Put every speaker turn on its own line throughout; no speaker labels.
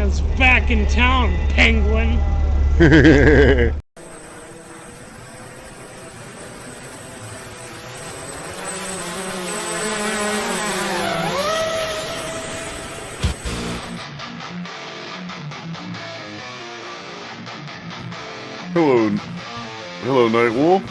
Batman's back in town, Penguin.
Hello, hello, Nightwolf.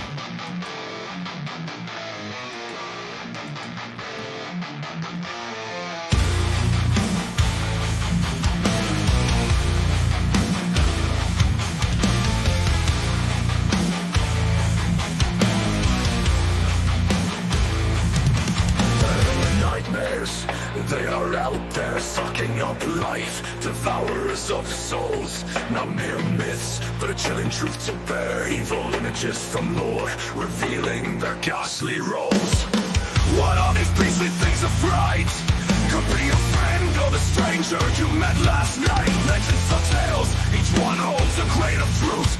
Nightmares, they are out there sucking up life, devourers of souls. Not mere myths, but a chilling truth to bear. Evil images from lore, revealing their ghastly roles. What are these beastly things of fright? Could be a friend or the stranger you met last night. Legends of tales, each one holds a grain of truth.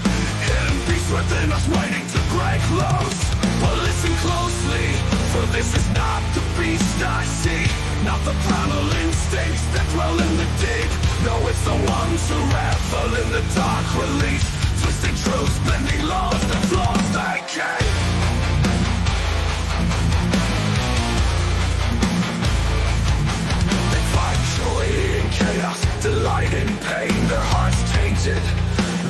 Hidden beasts within us waiting to break loose. But listen closely, for this is not the beast I see. Not the primal instincts that dwell in the deep. No, it's the ones who revel in the dark release. Twisting truths, bending laws, the flaws they came. They find joy in chaos, delight in pain. Their hearts tainted,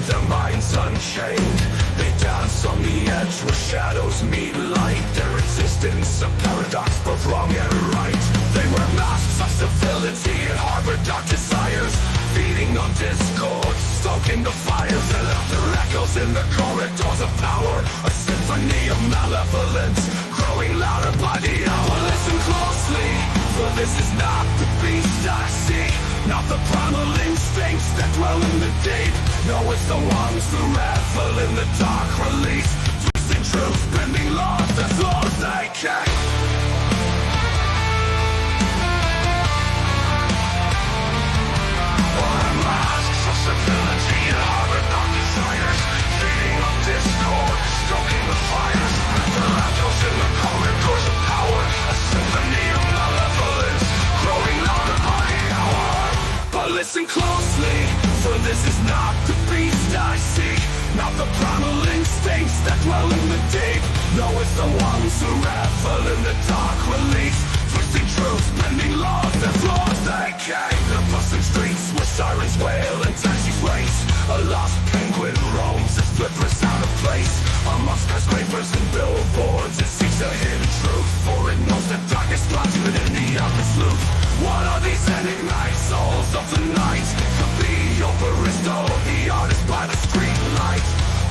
their minds unchained. They dance on the edge where shadows meet light. Their existence a paradox, both wrong and right. They wear masks of civility and harbor dark desires, feeding on discord, stoking the fires. They left their echoes in the corridors of power, a symphony of malevolence, growing louder by the hour. Listen closely, for this is not the beast I seek. Not the primal instincts that dwell in the deep. No, it's the ones who revel in the dark release. Twisting truth, bending laws, the flaws they came. Wearing masks of civility and harbor dark desires, feeding on discord, stoking the fires. Their echoes in the corridors of power, a symphony of malevolence, growing louder by the hour. But listen closely, for this is not the beast I seek. Not the primal instincts that dwell in the deep. No, it's the ones who revel in the dark release. Twisting truths, bending laws, their flaws they came. The bustling streets where sirens wail and taxis race. A lost penguin roams, its flippers out of place. Amongst skyscrapers and billboards, it seeks a hidden truth. For it knows the darkest spots within the absolute. What are these enigmatic souls of the night? Could be your barista, the artist by the street light.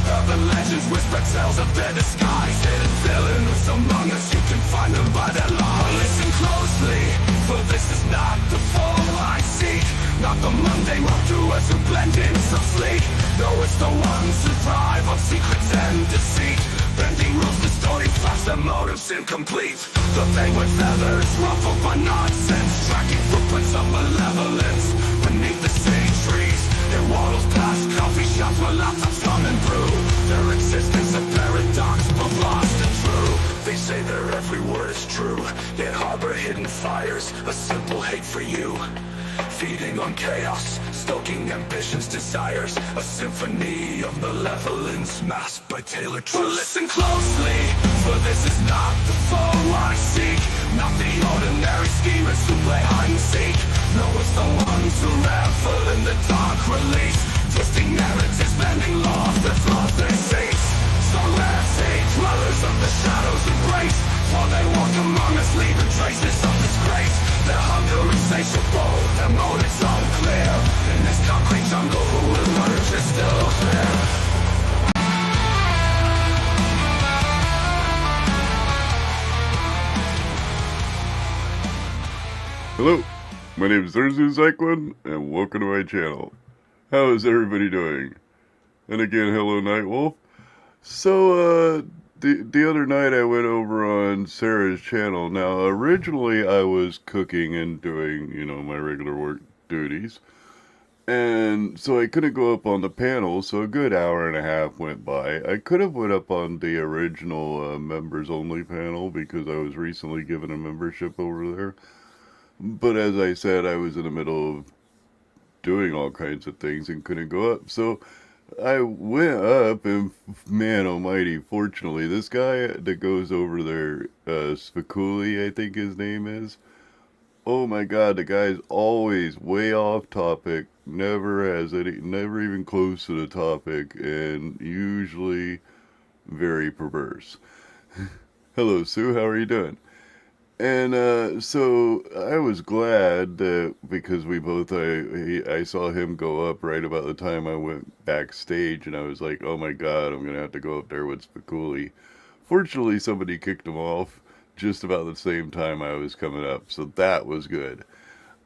Urban legends whisper tales of their disguise. Hidden villains among us, you can find them by their lies. Listen closely, for this is not the foe I seek. Not the mundane wrongdoers who blend in so sleek. No, it's the ones who thrive on secrets and deceit. Bending rules, distorting facts, their motives incomplete. The penguin feathers ruffled by nonsense, tracking footprints of malevolence beneath the sage trees. Their waddles past coffee shops where laptops come and brew. Their existence a paradox, both lost and true. They say their every word is true, yet harbor hidden fires, a simple hate for you. Feeding on chaos, stoking ambition's desires, a symphony of malevolence masked by tailored truth. But listen closely, for this is not the foe I seek. Not the ordinary schemers who play hide and seek. No, it's the ones who revel in the dark release. Twisting narratives, bending laws, their flaws they cease. Strong sage dwellers of the shadows embrace. For they walk among us, leaving traces of disgrace. Their hunger insatiable, their motives unclear. In this concrete jungle, who will emerge is still clear.
Hello, my name is Urzu Zyklin, and welcome to my channel. How is everybody doing? And again, hello Nightwolf. So, the other night I went over on Sarah's channel. Now, originally I was cooking and doing, my regular work duties. And so I couldn't go up on the panel, so a good hour and a half went by. I could have went up on the original members only panel because I was recently given a membership over there. But as I said, I was in the middle of doing all kinds of things and couldn't go up. So I went up, and man almighty, fortunately, this guy that goes over there, Spiculi, I think his name is. Oh my God, the guy's always way off topic, never even close to the topic, and usually very perverse. Hello, Sue, how are you doing? And so I was glad that because I saw him go up right about the time I went backstage, and I was like, oh my God, I'm gonna have to go up there with Spiculi. Fortunately, somebody kicked him off just about the same time I was coming up, so that was good.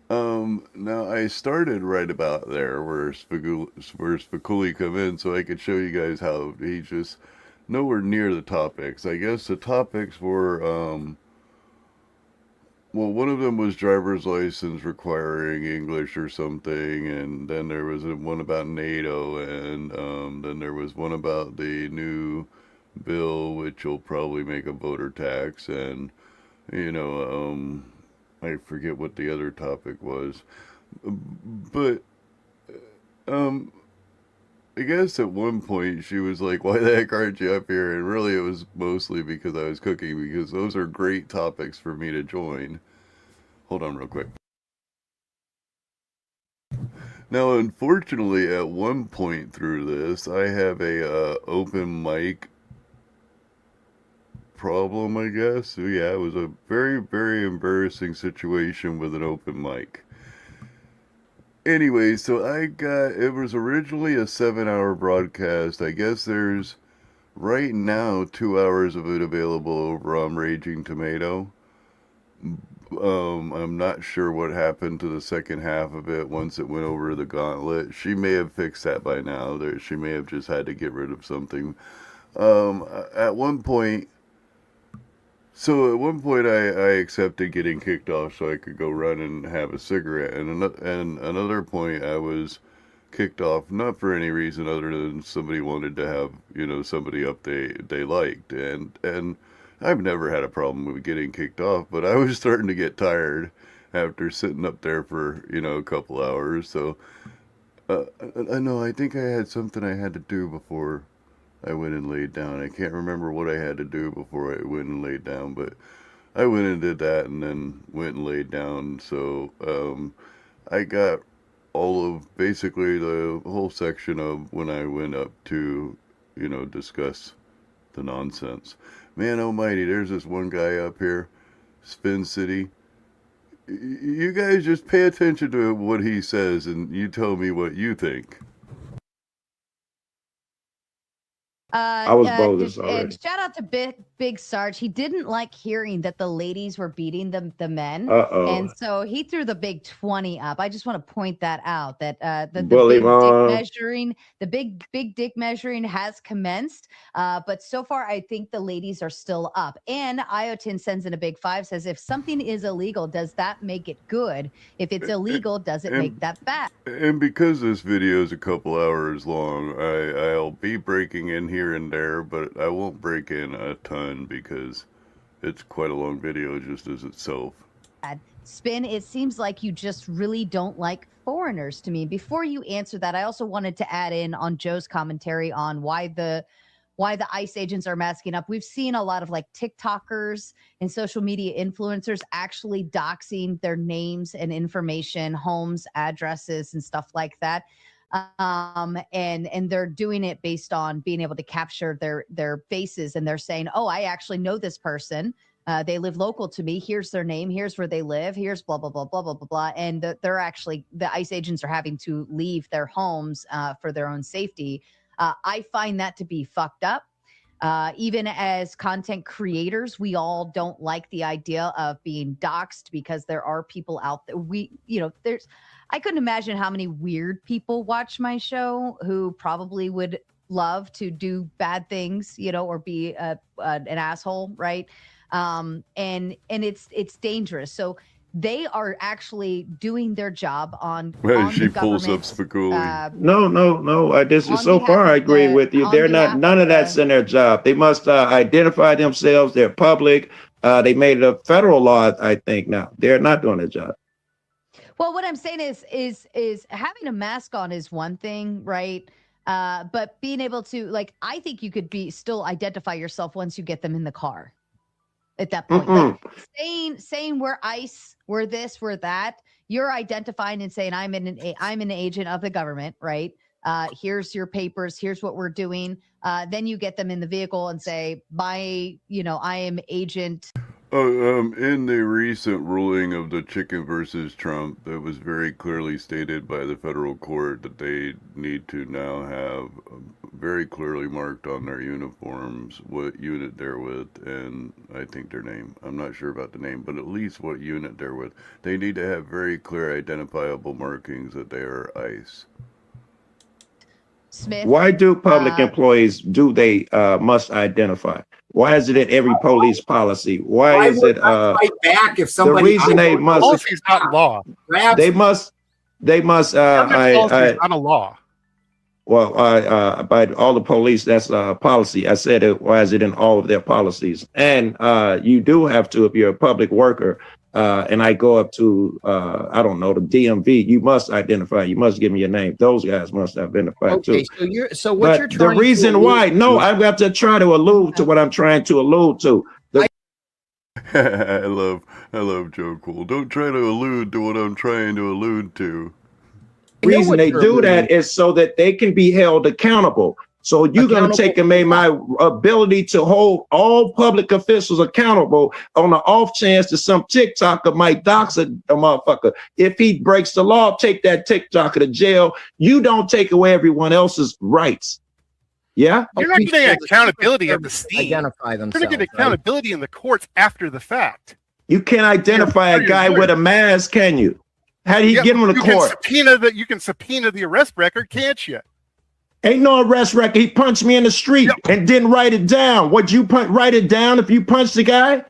Now I started right about there where Spiculi come in, so I could show you guys how he's just nowhere near the topics. I guess the topics were, well, one of them was driver's license requiring English or something, and then there was one about NATO, and then there was one about the new bill, which will probably make a voter tax, and you know, I forget what the other topic was, but um, I guess at one point she was like, "Why the heck aren't you up here?" And really, it was mostly because I was cooking, because those are great topics for me to join. Hold on real quick. Now, unfortunately, at one point through this, I have a open mic problem, I guess. So, yeah, it was a very, very embarrassing situation with an open mic. Anyway, so it was originally a 7-hour broadcast. I guess there's right now 2 hours of it available over on Raging Tomato. I'm not sure what happened to the second half of it once it went over the gauntlet. She may have fixed that by now. She may have just had to get rid of something. At one point, I accepted getting kicked off so I could go run and have a cigarette. And another point, I was kicked off not for any reason other than somebody wanted to have, somebody up they liked. And I've never had a problem with getting kicked off, but I was starting to get tired after sitting up there for, a couple hours. So, I know, I think I had something I had to do before I went and laid down. I can't remember what I had to do before I went and laid down, but I went and did that and then went and laid down. So, I got basically the whole section of when I went up to, discuss the nonsense. Man almighty, there's this one guy up here, Spin City. You guys just pay attention to what he says and you tell me what you think.
I was bogus already. And shout out to Big Sarge. He didn't like hearing that the ladies were beating the men. And so he threw the big 20 up. I just want to point that out, that the big dick measuring has commenced. But so far, I think the ladies are still up. And Iotin sends in a big 5, says, if something is illegal, does that make it good? If it's illegal, does it make that bad?
And because this video is a couple hours long, I'll be breaking in here and there, but I won't break in a ton because it's quite a long video just as itself.
Spin, it seems like you just really don't like foreigners to me. Before you answer that, I also wanted to add in on Joe's commentary on why the ICE agents are masking up. We've seen a lot of like TikTokers and social media influencers actually doxing their names and information, homes, addresses, and stuff like that. And they're doing it based on being able to capture their faces, and they're saying, oh, I actually know this person. They live local to me. Here's their name. Here's where they live. Here's blah, blah, blah, blah, blah, blah, blah. And the ICE agents are having to leave their homes for their own safety. I find that to be fucked up. Even as content creators, we all don't like the idea of being doxxed because there are people out there. I couldn't imagine how many weird people watch my show who probably would love to do bad things, or be an asshole, right? And it's dangerous. So they are actually doing their job on
she pulls up Spiculi.
No.
So far, I agree with you. They're not. None of that's in their job. They must identify themselves. They're public. They made it a federal law, I think. Now they're not doing their job.
Well, what I'm saying is having a mask on is one thing, right? But being able to, like, I think you could still identify yourself once you get them in the car. At that point, like saying we're ICE, we're this, we're that. You're identifying and saying I'm an agent of the government, right? Here's your papers. Here's what we're doing. Then you get them in the vehicle and say, I am agent.
In the recent ruling of the Chicken versus Trump, it was very clearly stated by the federal court that they need to now have very clearly marked on their uniforms what unit they're with, and I think their name. I'm not sure about the name, but at least what unit they're with. They need to have very clear identifiable markings that they are ICE.
Smith.
Why do public employees must identify? Why is it in every police policy? Why is it
fight back if somebody?
The reason they must.
Policy is not law.
They must.
Not a law.
Well, by all the police, that's policy. I said it. Why is it in all of their policies? And you do have to, if you're a public worker, and I go up to, I don't know, the DMV, you must identify. You must give me your name. Those guys must identify too.
So what you're trying
the reason why? No, I've got to try to allude to what I'm trying to allude to.
I love Joe Cool. Don't try to allude to what I'm trying to allude to.
The reason they do that is so that they can be held accountable. So you're going to take away my ability to hold all public officials accountable on the off chance that some TikToker might dox a motherfucker. If he breaks the law, take that TikToker to jail. You don't take away everyone else's rights. Yeah?
You're not getting accountability at the scene.
Identify themselves.
You're going to get accountability in the courts after the fact.
You can't identify a guy with a mask, can you? How do you get him to court?
You can subpoena the arrest record, can't you?
Ain't no arrest record. He punched me in the street and didn't write it down. Would you write it down if you punched the guy?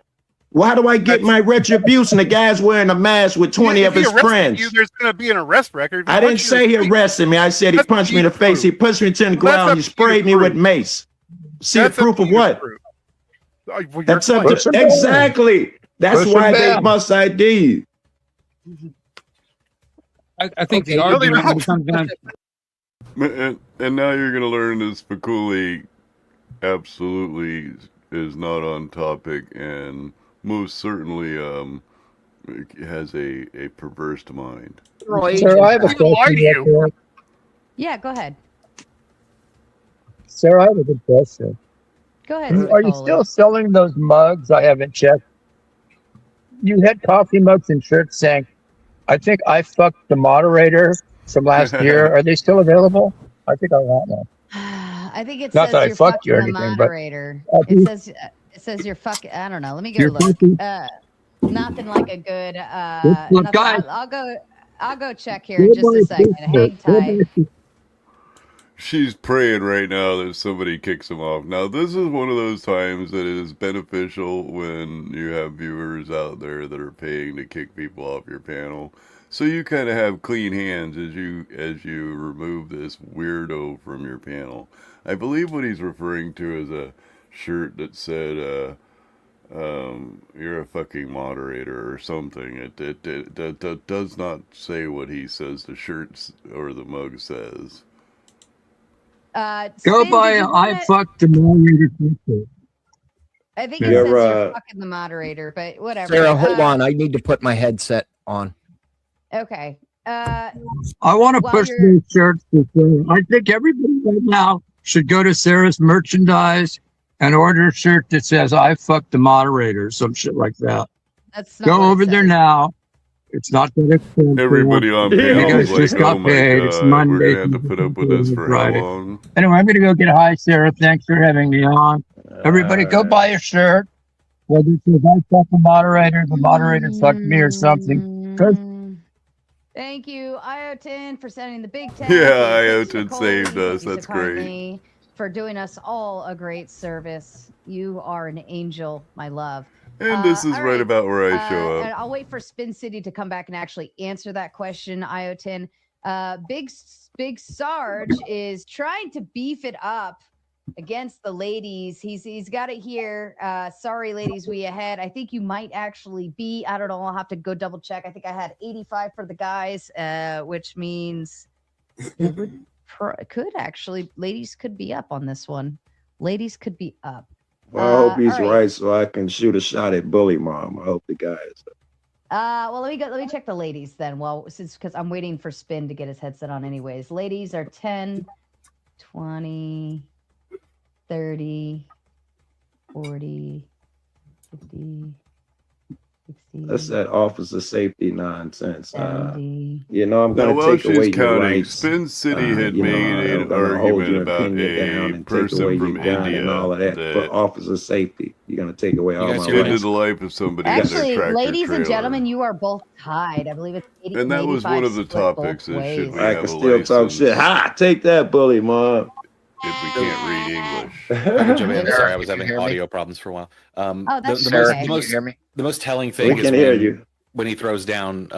Well, how do I get my retribution? The guy's wearing a mask with 20 of his friends.
There's going to be an arrest record.
I didn't say he arrested me. I said he punched me in the face. He pushed me to the ground. He sprayed me with mace. See the proof of what? That's exactly. That's why they must ID you.
I think the argument comes down.
And now you're going to learn that Spiculi absolutely is not on topic and most certainly has a perverse mind.
Sir, I have a question.
Yeah, go ahead.
Sir, I have a good question.
Go ahead.
Are you still selling those mugs? I haven't checked. You had coffee mugs and shirts saying, I think I fucked the moderator from last year. Are they still available? I think I want one.
I think it
Not
says
that I
you're
fucked you or
fucking the
anything, but
moderator. It says you're fucking. I don't know. Let me get a look. Nothing like a good. I'll go check here in just a second. Hang tight.
She's praying right now that somebody kicks him off. Now, this is one of those times that it is beneficial when you have viewers out there that are paying to kick people off your panel. So you kind of have clean hands as you remove this weirdo from your panel. I believe what he's referring to is a shirt that said, you're a fucking moderator or something. It does not say what he says the shirt or the mug says.
Go by I fucked the moderator.
I think it says you're fucking the moderator, but whatever.
Sarah, hold on. I need to put my headset on.
Okay.
I want to push these shirts to Sarah. I think everybody right now should go to Sarah's merchandise and order a shirt that says I fucked the moderator, some shit like that.
That's not
go over there now. It's not that expensive.
Everybody on panel is like, oh my God,
it's Monday.
We're going to have to put up with this for
Friday.
how long?
Anyway, I'm going to go get hi, Sarah. Thanks for having me on. Everybody go buy a shirt. Whether it says I fucked the moderator fucked me or something.
Thank you, Iotin, for sending the big 10.
Yeah, Iotin saved us. That's great.
For doing us all a great service. You are an angel, my love.
And this is right about where I show up.
And I'll wait for Spin City to come back and actually answer that question, Iotin. Big Sarge is trying to beef it up against the ladies. He's got it here. Sorry, ladies, we ahead. I think you might actually be. I don't know. I'll have to go double check. I think I had 85 for the guys, which means it would could actually ladies could be up on this one. Ladies could be up.
Well, I hope he's
all
right, so I can shoot a shot at Bully Mom. I hope the guy is.
Well, let me check the ladies then. Well, because I'm waiting for Spin to get his headset on anyways. Ladies are 10, 20, 30, 40, 50, 60.
That's that officer safety nonsense.
70.
You know, I'm
Now,
going
while
to take away
she's
your
counting,
rights.
Spin City had
You know,
made
I'm
an
gonna hold
argument
your
about
opinion down
a
and take away
person
your
from
gun
India
and all of that for
that
officer safety. You're going to take away all
guys
my
hear
ended
rights.
the life of somebody in their
Actually,
tractor
ladies and
trailer.
gentlemen, you are both tied. I believe it's 80
And that was
85
one of the
split both
topics is should
ways.
we
I
have
can
a
still talk
license
shit. Ha! Take that, Bully Mom.
if we can't read English?
If I could jump in.
Sarah,
Sorry, I was
you can
having
hear me?
audio problems for a while.
Oh, that's
the,
Sarah,
okay.
can you hear me?
the most telling
We
thing is
can hear you.
when he throws down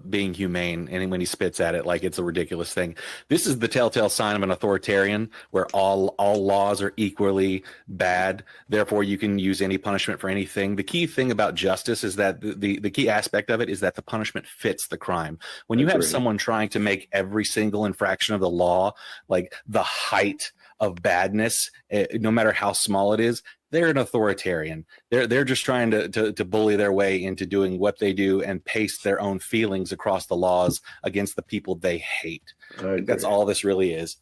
being humane and when he spits at it like it's a ridiculous thing. This is the telltale sign of an authoritarian where all laws are equally bad. Therefore, you can use any punishment for anything. The key thing about justice is that the key aspect of it is that the punishment fits the crime. When you have
Agreed.
someone trying to make every single infraction of the law like the height of badness, no matter how small it is, they're an authoritarian. They're just trying to bully their way into doing what they do and paste their own feelings across the laws against the people they hate. That's all this really is.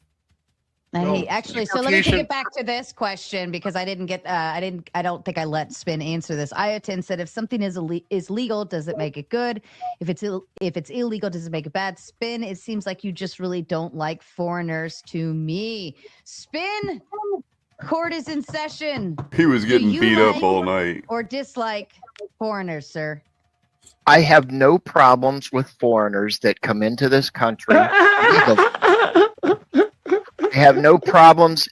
Hey, actually, so let me take it back to this question because I didn't get, I don't think I let Spin answer this. Iotin said, if something is legal, does it make it good? If it's illegal, does it make it bad? Spin, it seems like you just really don't like foreigners to me. Spin, court is in session.
He was getting
you
beat up
like
all night.
Or dislike foreigners, sir?
I have no problems with foreigners that come into this country legally. I have no problems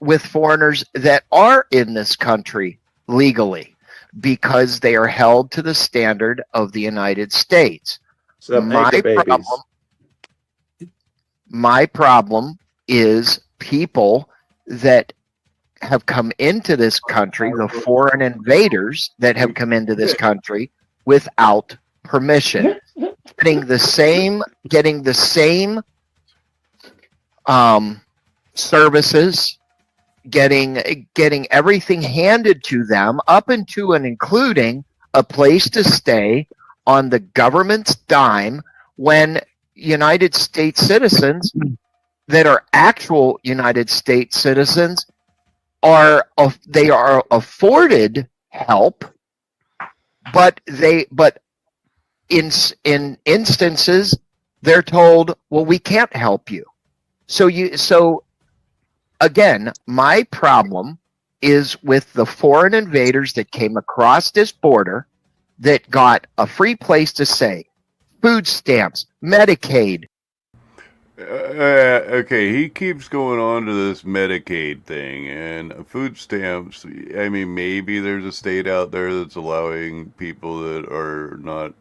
with foreigners that are in this country legally because they are held to the standard of the United States. My problem is people that have come into this country, the foreign invaders that have come into this country without permission, getting the same services, getting everything handed to them up into and including a place to stay on the government's dime when United States citizens that are actual United States citizens are afforded help, but in instances they're told, well, we can't help you. So again, my problem is with the foreign invaders that came across this border that got a free place to stay, food stamps, Medicaid.
Okay, he keeps going on to this Medicaid thing and food stamps. I mean, maybe there's a state out there that's allowing people that are not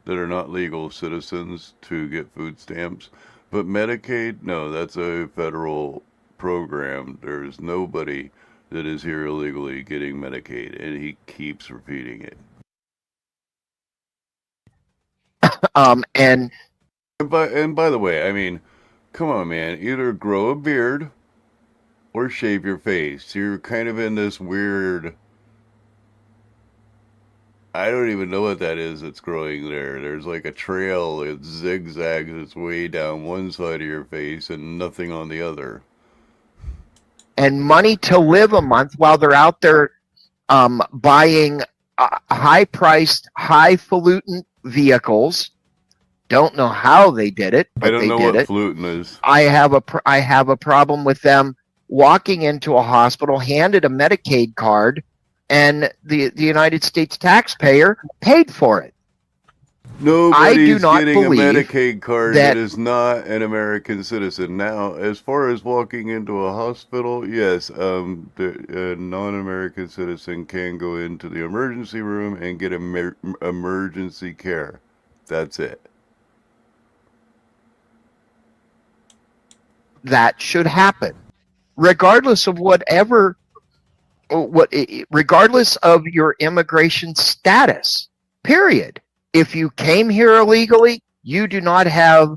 that are not legal citizens to get food stamps. But Medicaid, no, that's a federal program. There's nobody that is here illegally getting Medicaid, and he keeps repeating it.
And
by the way, I mean, come on, man, either grow a beard or shave your face. You're kind of in this weird, I don't even know what that is that's growing there. There's like a trail, it zigzags its way down one side of your face and nothing on the other.
And money to live a month while they're out there buying high-priced, highfalutin vehicles. Don't know how they did it, but they did it. I don't know what
falutin is.
I have a problem with them walking into a hospital, handed a Medicaid card, and the United States taxpayer paid for it.
Nobody's getting a Medicaid card that is not an American citizen. Now, as far as walking into a hospital, yes, a non-American citizen can go into the emergency room and get emergency care. That's it.
that should happen, regardless of regardless of your immigration status. Period. If you came here illegally, you do not have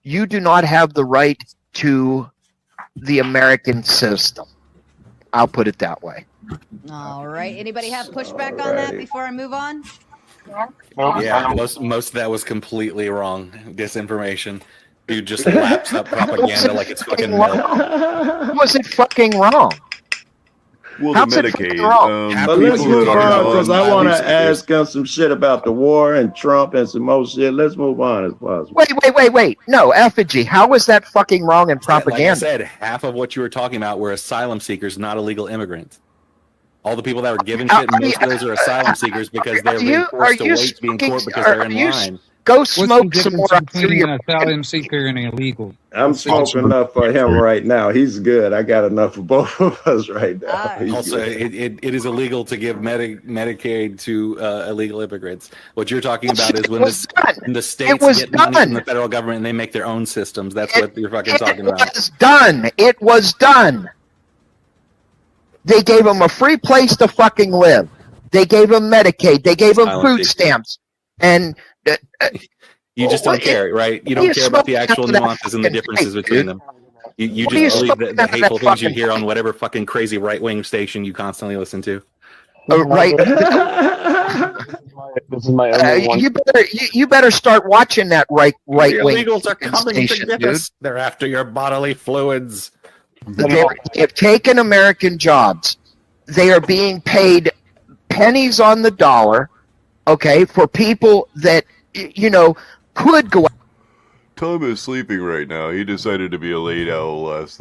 the right to the American system. I'll put it that way.
All right. Anybody have pushback on that before I move on?
Yeah, most of that was completely wrong. Disinformation. Dude just laps up propaganda like it's fucking milk.
Was it fucking wrong?
Well,
How's
the
it fucking
Medicaid.
wrong?
But let's
people
move
are
on because I want to
obviously-
ask him some shit about the war and Trump and some more shit. Let's move on as possible.
Wait. No, effigy. How was that fucking wrong in
Like I
propaganda?
said, half of what you were talking about were asylum seekers, not illegal immigrants. All the people that were given shit, most of those are asylum seekers because they're being forced to wait to be in court because they're in line.
Go
What's the
smoke some
difference
more.
between an asylum seeker and an illegal?
I'm smoking enough for him right now. He's good. I got enough for both of us right now. He's
Also,
good.
it is illegal to give Medicaid to illegal immigrants. What you're talking about is when the states get money from the federal government and they make their own systems. That's what you're fucking talking about.
It was done. It was done. They gave them a free place to fucking live. They gave them Medicaid. They gave them food stamps. And
you just don't care, right? You don't care about the actual nuances and the differences between them. You just believe the hateful things you hear on whatever fucking crazy right-wing station you constantly listen to.
Right.
This is my only one.
You better start watching that right
The
wing
illegals are coming
station,
to get
dude.
us. They're after your bodily fluids.
They have taken American jobs. They are being paid pennies on the dollar, okay, for people that, could go out.
Tom is sleeping right now. He decided to be a night owl last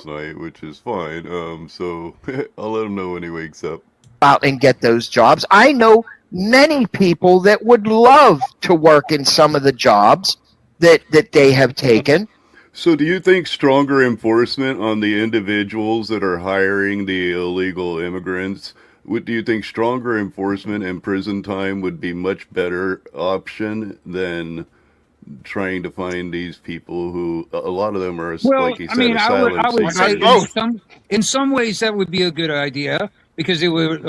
night, which is fine. So I'll let him know when he wakes up.
Out and get those jobs. I know many people that would love to work in some of the jobs that they have taken.
So do you think stronger enforcement on the individuals that are hiring the illegal immigrants, do you think stronger enforcement and prison time would be much better option than trying to find these people who, a lot of them are, like you said, asylum
I would say
seekers?
in some ways that would be a good idea because it would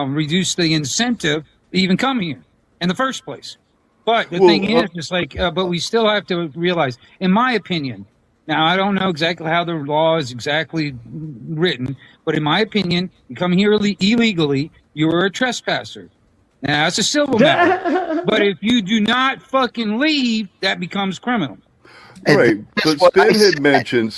reduce the incentive to even come here in the first place. But the thing is, it's like, but we still have to realize, in my opinion, now I don't know exactly how the law is exactly written, but in my opinion, you come here illegally, you're a trespasser. Now that's a civil matter. But if you do not fucking leave, that becomes criminal.
Right, but Spin had mentioned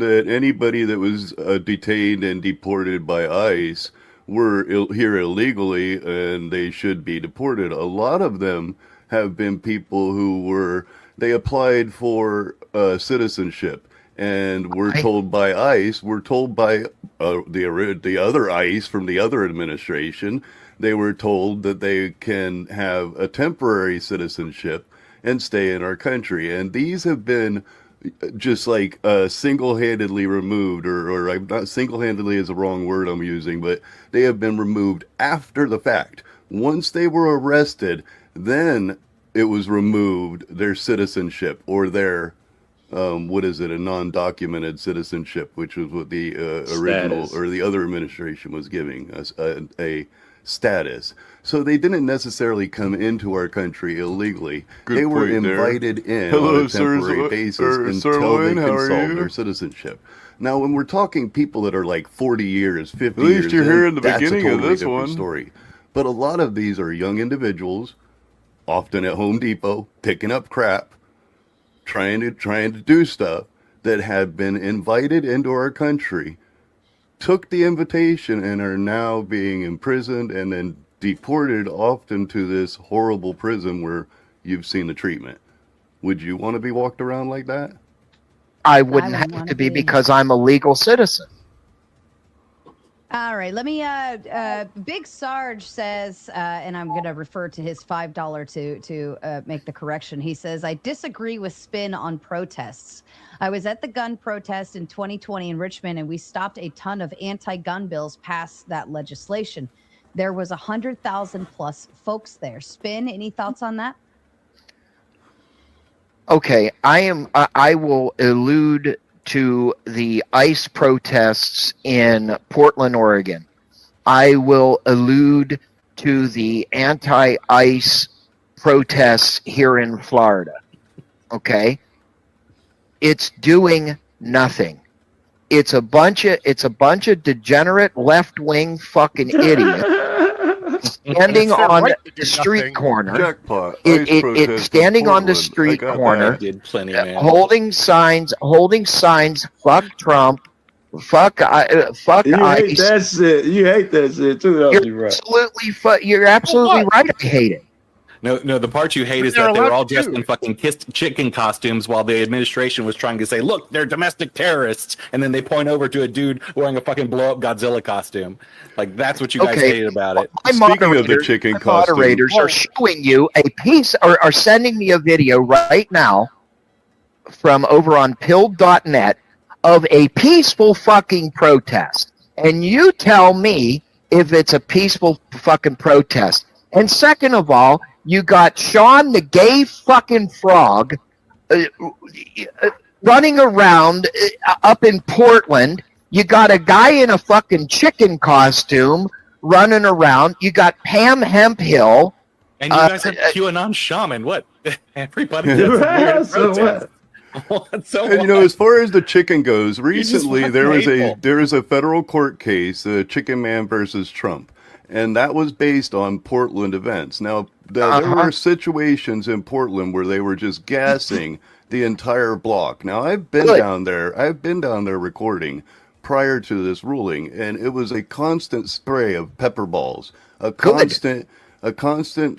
that anybody that was detained and deported by ICE were here illegally and they should be deported. A lot of them have been people who they applied for citizenship and were told by ICE, were told by the other ICE from the other administration, they were told that they can have a temporary citizenship and stay in our country. And these have been just like single-handedly removed, or I'm not, single-handedly is the wrong word I'm using, but they have been removed after the fact. Once they were arrested, then it was removed, their citizenship or their a non-documented citizenship, which was what the original or the other administration was giving us a status. So they didn't necessarily come into our country illegally. They were invited in on a temporary basis until they can solve their citizenship. Now, when we're talking people that are like 40 years, 50 years, at least you're here in the that's beginning a of totally this different one. story. But a lot of these are young individuals, often at Home Depot, picking up crap, trying to do stuff, that have been invited into our country, took the invitation, and are now being imprisoned and then deported often to this horrible prison where you've seen the treatment. Would you want to be walked around like that?
I wouldn't have to be because I'm a legal citizen.
All right, let me, Big Sarge says, and I'm going to refer to his $5 to make the correction. He says, I disagree with Spin on protests. I was at the gun protest in 2020 in Richmond, and we stopped a ton of anti-gun bills past that legislation. There was 100,000 plus folks there. Spin, any thoughts on that?
Okay, I will allude to the ICE protests in Portland, Oregon. I will allude to the anti-ICE protests here in Florida. Okay? It's doing nothing. It's a bunch of degenerate left-wing fucking idiots standing
It's their
on
right to
the
do
street
nothing.
corner.
Jackpot.
It's
Ice protest
standing
in
on the
Portland.
street
I got
corner.
that.
Did plenty, man.
holding signs, fuck Trump, fuck
You hate
ICE.
that shit. You hate that shit too, don't you, right?
You're absolutely right. I hate it.
No, the part you hate is
They're
that they were
allowed
all dressed
to.
in fucking chicken costumes while the administration was trying to say, look, they're domestic terrorists. And then they point over to a dude wearing a fucking blow up Godzilla costume. Like, that's what you guys
Okay.
hated about it.
My
Speaking of the chicken
my
costume,
moderators are showing you a piece, or are sending me a video right now from over on pilled.net of a peaceful fucking protest. And you tell me if it's a peaceful fucking protest. And second of all, you got Sean the gay fucking frog running around up in Portland. You got a guy in a fucking chicken costume running around. You got Pam Hemphill.
And you guys have QAnon shaman. What? Everybody does weird protest. So
And you know, as far as the chicken goes, recently
fucking
there
hateful.
was a federal court case, Chicken Man versus Trump, and that was based on Portland events. Now, there were situations in Portland where they were just gassing the entire block. Now, I've been down there. I've been down there recording prior to this ruling, and it was a constant spray of pepper balls, a constant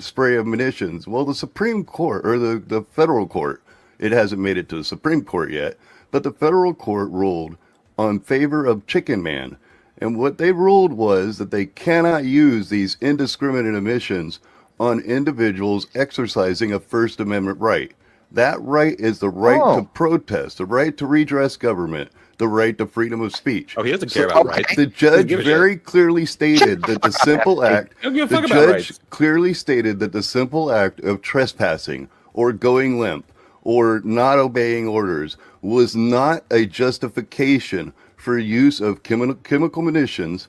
spray of munitions. Well, the Supreme Court, or the federal court, it hasn't made it to the Supreme Court yet, but the federal court ruled on favor of Chicken Man. And what they ruled was that they cannot use these indiscriminate emissions on individuals exercising a First Amendment right. That right is the right to protest, the right to redress government, the right to freedom of speech.
Oh, he doesn't care about rights.
The judge very clearly stated that the simple act, the judge clearly stated that the simple act of trespassing or going limp or not obeying orders was not a justification for use of chemical munitions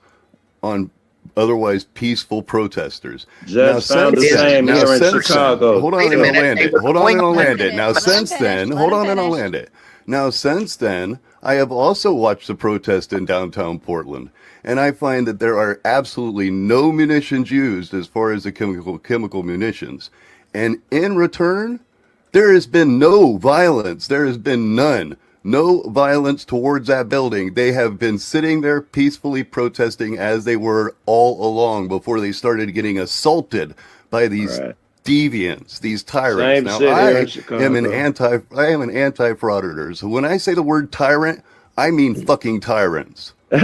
on otherwise peaceful protesters.
Judge found the same here in Chicago.
Hold on and I'll land it. Hold on and I'll land it. Now, since then, hold on and I'll land it. Now, since then, I have also watched the protest in downtown Portland, and I find that there are absolutely no munitions used as far as the chemical munitions. And in return, there has been no violence. There has been none. No violence towards that building. They have been sitting there peacefully protesting as they were all along before they started getting assaulted by these deviants, these tyrants. Now, I am an anti-frauditor. So when I say the word tyrant, I mean fucking tyrants.
Let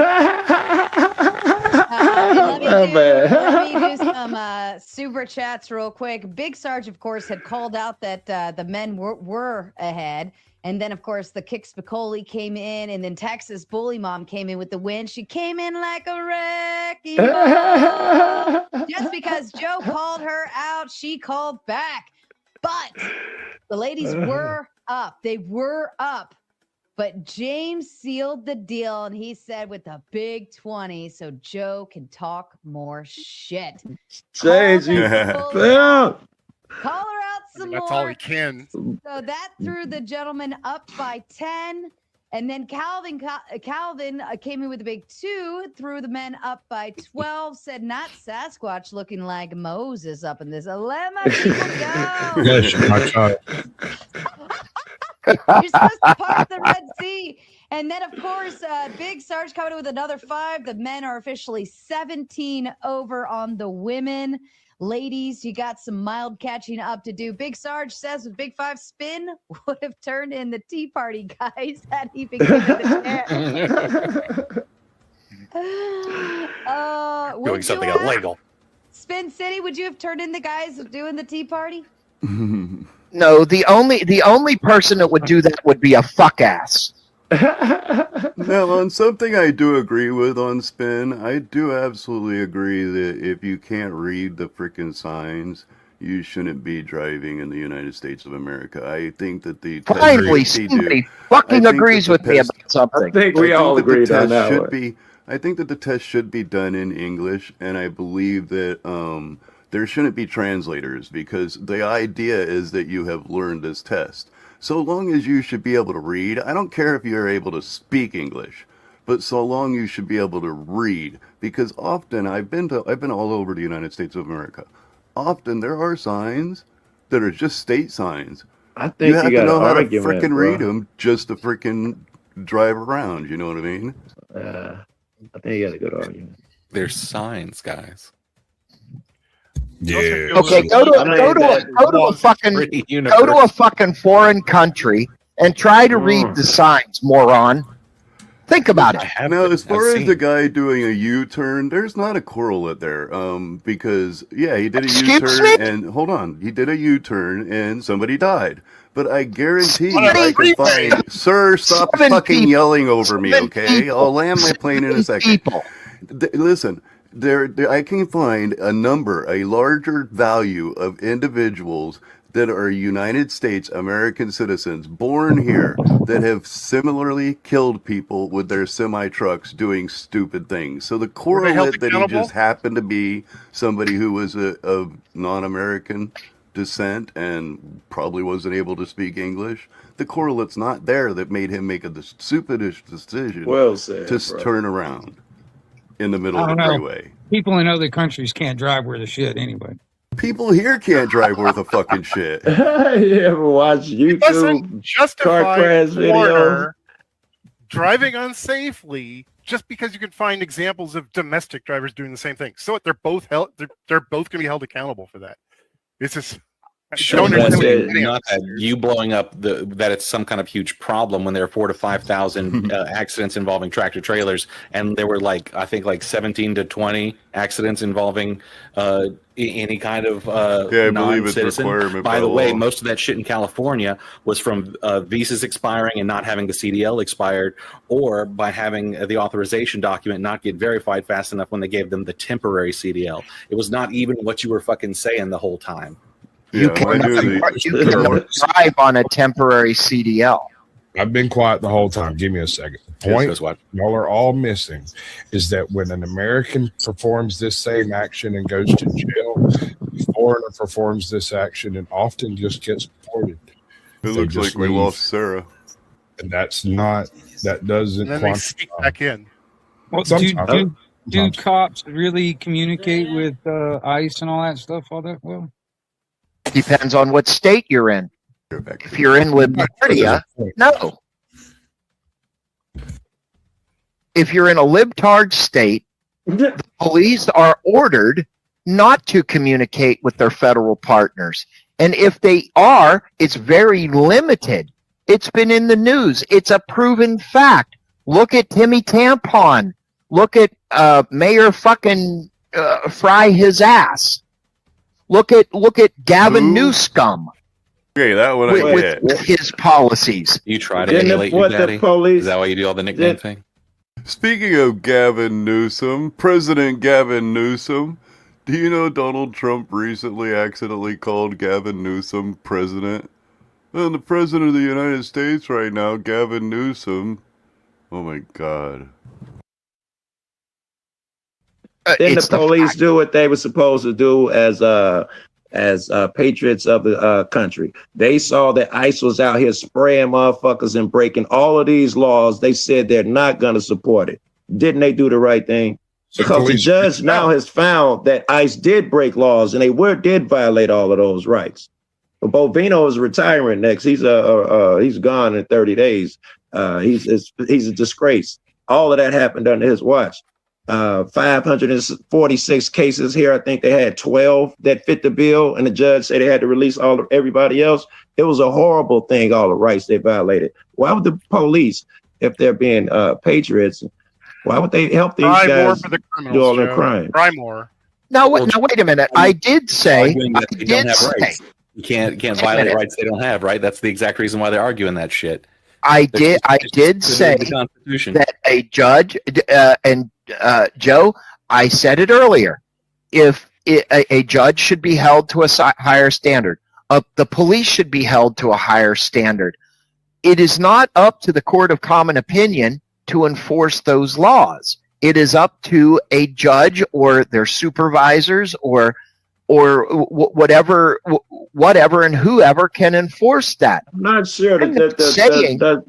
me do some super chats real quick. Big Sarge, of course, had called out that the men were ahead. And then, of course, the Kick Spicoli came in, and then Texas Bully Mom came in with the win. She came in like a wrecking ball. Just because Joe called her out, she called back. But the ladies were up. They were up. But James sealed the deal, and he said with a big 20, so Joe can talk more shit.
James, you
call her out some more.
That's all he can.
So that threw the gentleman up by 10. And then Calvin came in with a big 2, threw the men up by 12, said not Sasquatch looking like Moses up in this. Let my people go. You're supposed to part the Red Sea. And then, of course, Big Sarge coming in with another 5. The men are officially 17 over on the women. Ladies, you got some mild catching up to do. Big Sarge says with Big 5 spin would have turned in the Tea Party guys had he been given the chance.
Doing something illegal.
Spin City, would you have turned in the guys doing the Tea Party?
No, the only person that would do that would be a fuck ass.
Now, on something I do agree with on Spin, I do absolutely agree that if you can't read the freaking signs, you shouldn't be driving in the United States of America. I think that the
Finally,
test should be
somebody fucking agrees with me about
I
something.
think we all agreed on that one.
I think that the test should be done in English, and I believe that there shouldn't be translators, because the idea is that you have learned this test. So long as you should be able to read, I don't care if you're able to speak English, but so long you should be able to read, because often I've been all over the United States of America. Often there are signs that are just state signs.
I think you
have to
got
know
an
how to
argument,
freaking
bro.
read them just to freaking drive around. You know what I mean?
I think you got a good argument.
There's signs, guys.
Yeah.
Okay, go to a fucking foreign country and try to read the signs, moron. Think about it.
Now, as far as the guy doing a U-turn, there's not a correlate there, because yeah, he did a U-turn, and hold on, he did a U-turn, and somebody died. But I guarantee you, I can find. Sir, stop fucking yelling over me, okay? I'll land my plane in a second. Listen. I can find a larger value of individuals that are United States American citizens born here that have similarly killed people with their semi-trucks doing stupid things. So the correlate that he just happened to be somebody who was of non-American descent and probably wasn't able to speak English, the correlate's not there that made him make a stupidest decision to turn around in the middle of the freeway.
People in other countries can't drive worth a shit anyway.
People here can't drive worth a fucking shit.
You ever watch YouTube car crash videos?
Driving unsafely just because you can find examples of domestic drivers doing the same thing. So they're both they're both going to be held accountable for that. It's just
Not that you blowing up that it's some kind of huge problem when there are 4,000 to 5,000 accidents involving tractor trailers, and there were I think 17 to 20 accidents involving any kind of
I believe it's requirement.
By the way, most of that shit in California was from visas expiring and not having the CDL expired, or by having the authorization document not get verified fast enough when they gave them the temporary CDL. It was not even what you were fucking saying the whole time.
You cannot drive on a temporary CDL.
I've been quiet the whole time. Give me a second. The point y'all are all missing is that when an American performs this same action and goes to jail, a foreigner performs this action and often just gets deported.
It looks like we lost Sarah.
And that doesn't
and then they sneak back in.
Well, do cops really communicate with ICE and all that stuff all that well?
Depends on what state you're in. If you're in Liberia, no. If you're in a libtard state, the police are ordered not to communicate with their federal partners. And if they are, it's very limited. It's been in the news. It's a proven fact. Look at Timmy Tampon. Look at Mayor fucking Fry his ass. Look at Gavin Newscum.
Okay, that one
with his policies.
You try to emulate your daddy? Is that why you do all the nickname thing?
Speaking of Gavin Newsom, President Gavin Newsom, do you know Donald Trump recently accidentally called Gavin Newsom president? And the president of the United States right now, Gavin Newsom. Oh my God.
Didn't the police do what they were supposed to do as patriots of the country? They saw that ICE was out here spraying motherfuckers and breaking all of these laws. They said they're not going to support it. Didn't they do the right thing? Because the judge now has found that ICE did break laws and they did violate all of those rights. But Bovino is retiring next. He's gone in 30 days. He's a disgrace. All of that happened under his watch. 546 cases here. I think they had 12 that fit the bill, and the judge said they had to release everybody else. It was a horrible thing, all the rights they violated. Why would the police, if they're being patriots, why would they help these guys do all their crime?
Try more.
Now wait a minute. I did say
you can't violate rights they don't have, right? That's the exact reason why they're arguing that shit.
I did say that a judge and Joe, I said it earlier. If a judge should be held to a higher standard. The police should be held to a higher standard. It is not up to the court of common opinion to enforce those laws. It is up to a judge or their supervisors or whatever, and whoever can enforce that.
I'm not sure that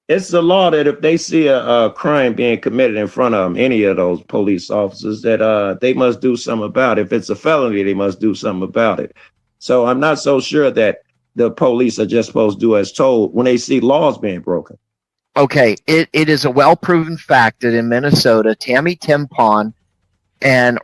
it's the law that if they see a crime being committed in front of them, any of those police officers, that they must do something about it. If it's a felony, they must do something about it. So I'm not so sure that the police are just supposed to do as told when they see laws being broken.
Okay, it is a well-proven fact that in Minnesota, Tammy Tampon and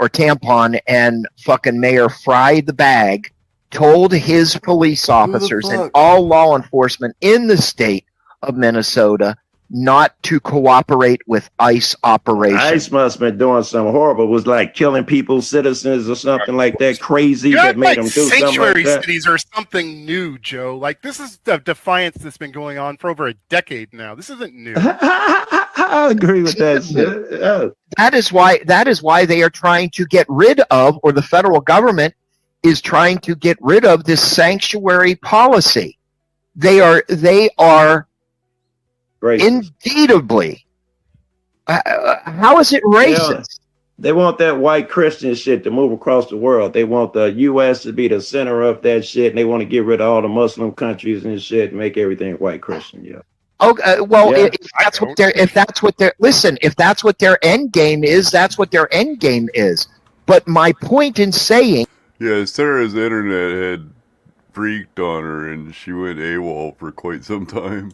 fucking Mayor Fry the Bag told his police officers and all law enforcement in the state of Minnesota not to cooperate with ICE operations.
ICE must have been doing something horrible. It was like killing people, citizens, or something like that crazy that made them do something like
sanctuary
that.
cities are something new, Joe. Like, this is the defiance that's been going on for over a decade now. This isn't new.
I agree with that shit.
That is why they are trying to get rid of, or the federal government is trying to get rid of, this sanctuary policy. They are indeedably. How is it racist?
They want that white Christian shit to move across the world. They want the U.S. to be the center of that shit, and they want to get rid of all the Muslim countries and shit and make everything white Christian. Yeah.
Okay. Well, if that's what their end game is, that's what their end game is. But my point in saying,
yeah, Sarah's internet had freaked on her, and she went AWOL for quite some time.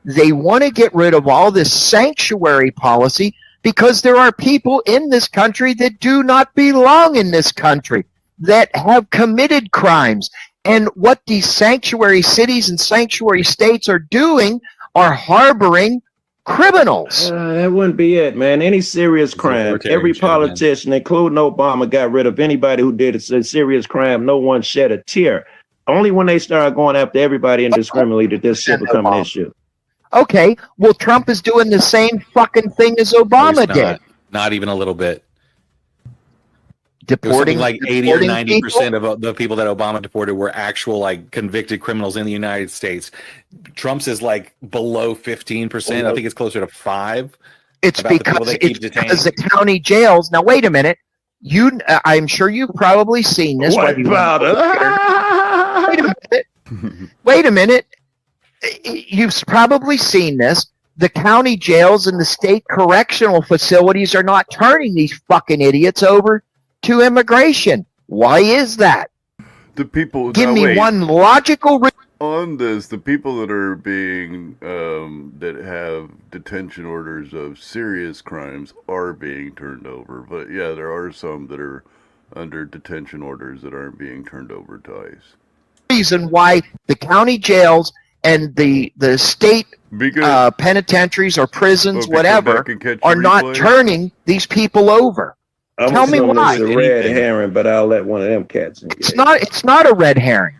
They want to get rid of all this sanctuary policy because there are people in this country that do not belong in this country, that have committed crimes. And what these sanctuary cities and sanctuary states are doing are harboring criminals.
That wouldn't be it, man. Any serious crime, every politician, including Obama, got rid of anybody who did a serious crime. No one shed a tear. Only when they started going after everybody indiscriminately did this shit become an issue.
Okay, well, Trump is doing the same fucking thing as Obama did.
Not even a little bit.
Deporting
like 80 or 90% of the people that Obama deported were actual like convicted criminals in the United States. Trump's is like below 15%. I think it's closer to 5%.
It's because the county jails. Now, wait a minute. I'm sure you've probably seen this.
What about
it? Wait a minute. You've probably seen this. The county jails and the state correctional facilities are not turning these fucking idiots over to immigration. Why is that?
The people
give me one logical
on this. The people that are being that have detention orders of serious crimes are being turned over. But yeah, there are some that are under detention orders that aren't being turned over to ICE.
Reason why the county jails and the state penitentiaries or prisons, whatever, are not turning these people over. Tell me why.
It's a red herring, but I'll let one of them cats in.
It's not a red herring.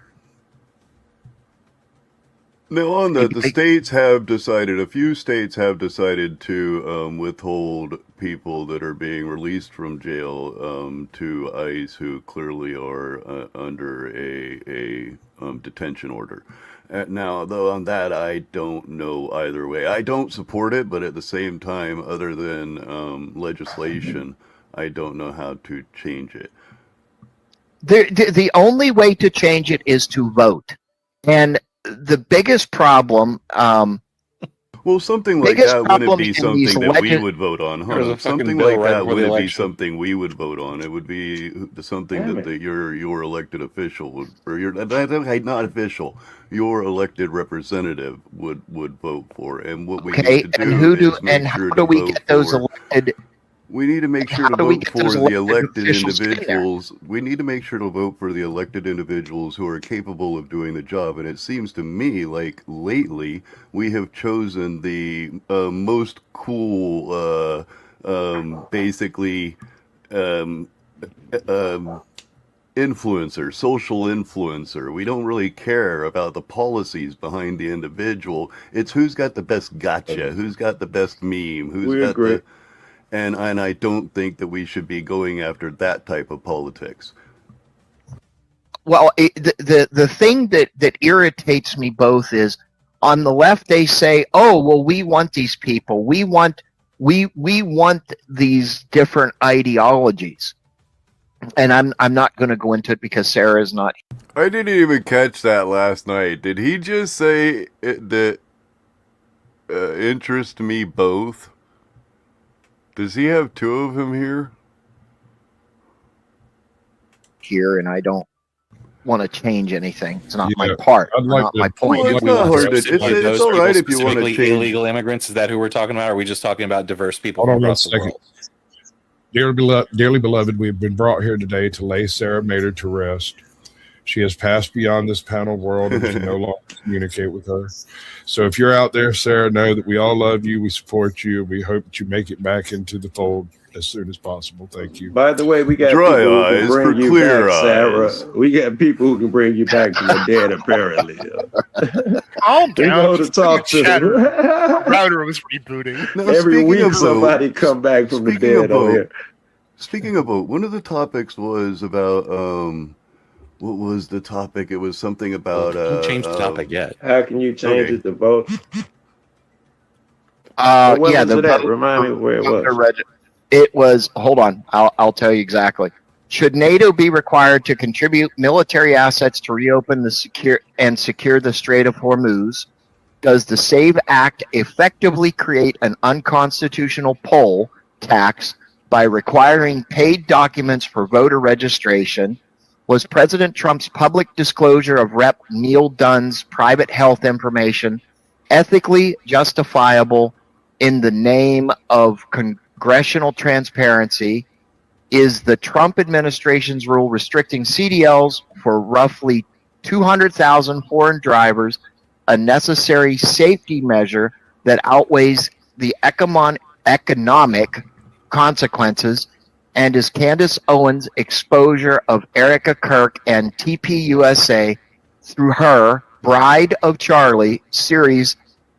Now, on that, the states have decided, a few states have decided to withhold people that are being released from jail to ICE who clearly are under a detention order. Now, though, on that, I don't know either way. I don't support it, but at the same time, other than legislation, I don't know how to change it.
The only way to change it is to vote. And the biggest problem...
well, something like that wouldn't be something that we would vote on, huh? Something like that wouldn't be something we would vote on. It would be something that your elected official would, or not official, your elected representative would vote for. And what we need to do is how do we get those elected? We need to make sure to vote for the elected individuals. We need to make sure to vote for the elected individuals who are capable of doing the job. And it seems to me like lately we have chosen the most cool, basically, influencer, social influencer. We don't really care about the policies behind the individual. It's who's got the best gotcha, who's got the best meme, who's got the... And I don't think that we should be going after that type of politics.
Well, the thing that irritates me both is on the left they say, "Oh, well, we want these people. We want these different ideologies." And I'm not going to go into it because Sarah is not.
I didn't even catch that last night. Did he just say that interest me both? Does he have two of them here?
Here, and I don't want to change anything. It's not my part. Not my point.
Well, it's not hard. It's all right if you want to change.
Illegal immigrants. Is that who we're talking about? Or are we just talking about diverse people?
Hold on 1 second. Dearly beloved, we've been brought here today to lay Sarah Mater to rest. She has passed beyond this panel world and can no longer communicate with her. So if you're out there, Sarah, know that we all love you. We support you. We hope that you make it back into the fold as soon as possible. Thank you.
By the way, we got
Dry
people
eyes
who can bring
for
you
clear
back,
eyes.
Sarah. We got people who can bring you back from the dead, apparently.
Calm
We know
down.
who to talk to.
Router was rebooting.
Now,
Every
speaking
week
of
somebody come back from the
speaking of
dead over here.
Speaking of vote, one of the topics was about what was the topic? It was something about
Don't change the topic yet.
How can you change
Okay.
it to vote?
Yeah,
What was
the
it at?
vote-
Remind me where it was.
It was. Hold on, I'll tell you exactly. Should NATO be required to contribute military assets to reopen the secure the Strait of Hormuz? Does the SAVE Act effectively create an unconstitutional poll tax by requiring paid documents for voter registration? Was President Trump's public disclosure of Rep. Neil Dunn's private health information ethically justifiable in the name of congressional transparency? Is the Trump administration's rule restricting CDLs for roughly 200,000 foreign drivers a necessary safety measure that outweighs the economic consequences? And is Candace Owens' exposure of Erica Kirk and TPUSA through her Bride of Charlie series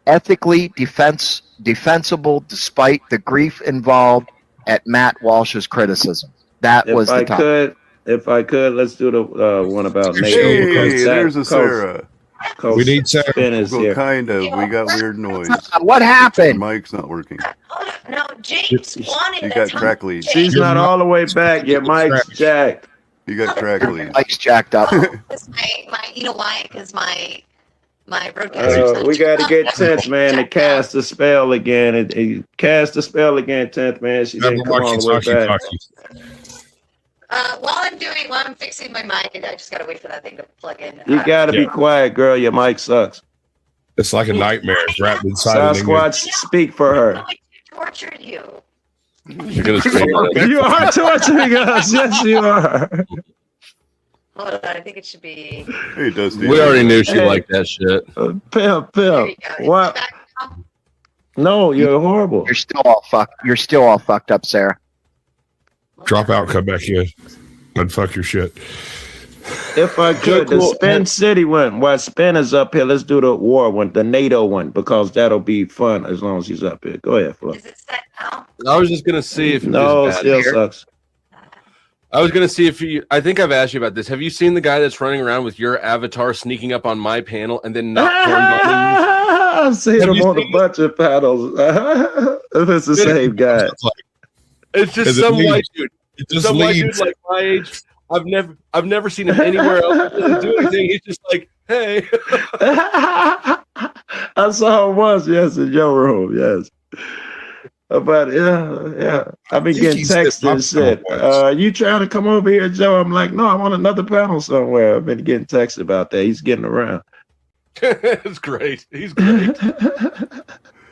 ethically defensible despite the grief involved at Matt Walsh's criticism? That was the topic.
If I could, let's do the one about NATO.
Hey, there's a Sarah.
We need Sarah.
Ben is
Well,
here.
kind of. We got weird noise.
What happened?
Your mic's not working.
No, James wanted
You got track leads.
She's not all the way back. Your mic's jacked.
You got track leads.
Mike's jacked up.
you know why? Because my broadcaster's
We got to get 10th man to cast the spell again. Cast the spell again, 10th man. She didn't come all the way back.
while I'm fixing my mic, I just gotta wait for that thing to plug in.
You got to be quiet, girl. Your mic sucks.
It's like a nightmare wrapped inside of the
Sasquatch, speak for her.
Tortured you.
You're gonna scream.
You are torturing us. Yes, you are.
Hold on, I think it should be.
Hey, Dusty.
We already knew she liked that shit.
Pimp.
There you go.
What? No, you're horrible.
You're still all fucked up, Sarah.
Drop out, come back in. Unfuck your shit.
If I could, the Spin City one. While Spin is up here, let's do the war one, the NATO one, because that'll be fun as long as he's up here. Go ahead, Flo.
Is it set now?
I was just gonna see if
No,
it
still sucks.
I was gonna see if you. I think I've asked you about this. Have you seen the guy that's running around with your avatar sneaking up on my panel and then not
I've seen him on a bunch of panels. If it's the same guy.
It's just some white dude. Some white dude like my age. I've never seen him anywhere else do anything. He's just like, hey.
I saw him once, yes, in your room, yes. But yeah. I've been getting texts and shit. You trying to come over here, Joe? I'm like, no, I'm on another panel somewhere. I've been getting texts about that. He's getting around.
It's great. He's great.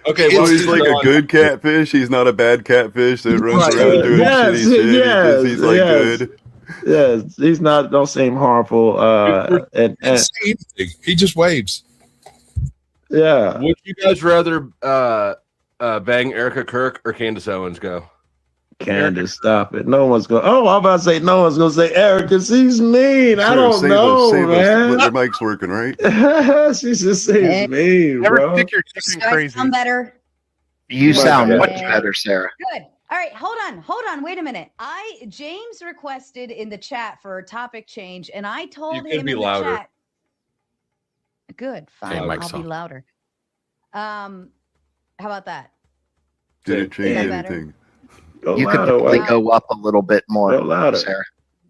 Okay,
So he's like a good catfish. He's not a bad catfish that runs around doing shitty shit. He's like good.
Yes, he's not. Don't seem harmful. And
He just waves.
Yeah.
Would you guys rather bang Erica Kirk or Candace Owens go?
Candace, stop it. No one's going. Oh, I'm about to say no one's going to say Erica. She's mean. I don't know, man.
Your mic's working, right?
She just seems mean,
Never
bro.
think you're chicken crazy.
Sound better.
You sound
God.
much better, Sarah.
Good. All right, hold on, wait a minute. James requested in the chat for a topic change, and I told
You
him
can be
in
louder.
the chat. Good, fine.
Mike's
I'll be louder. How about that?
Did it change
that better?
anything?
You could probably go up a little bit more,
Go louder.
Sarah.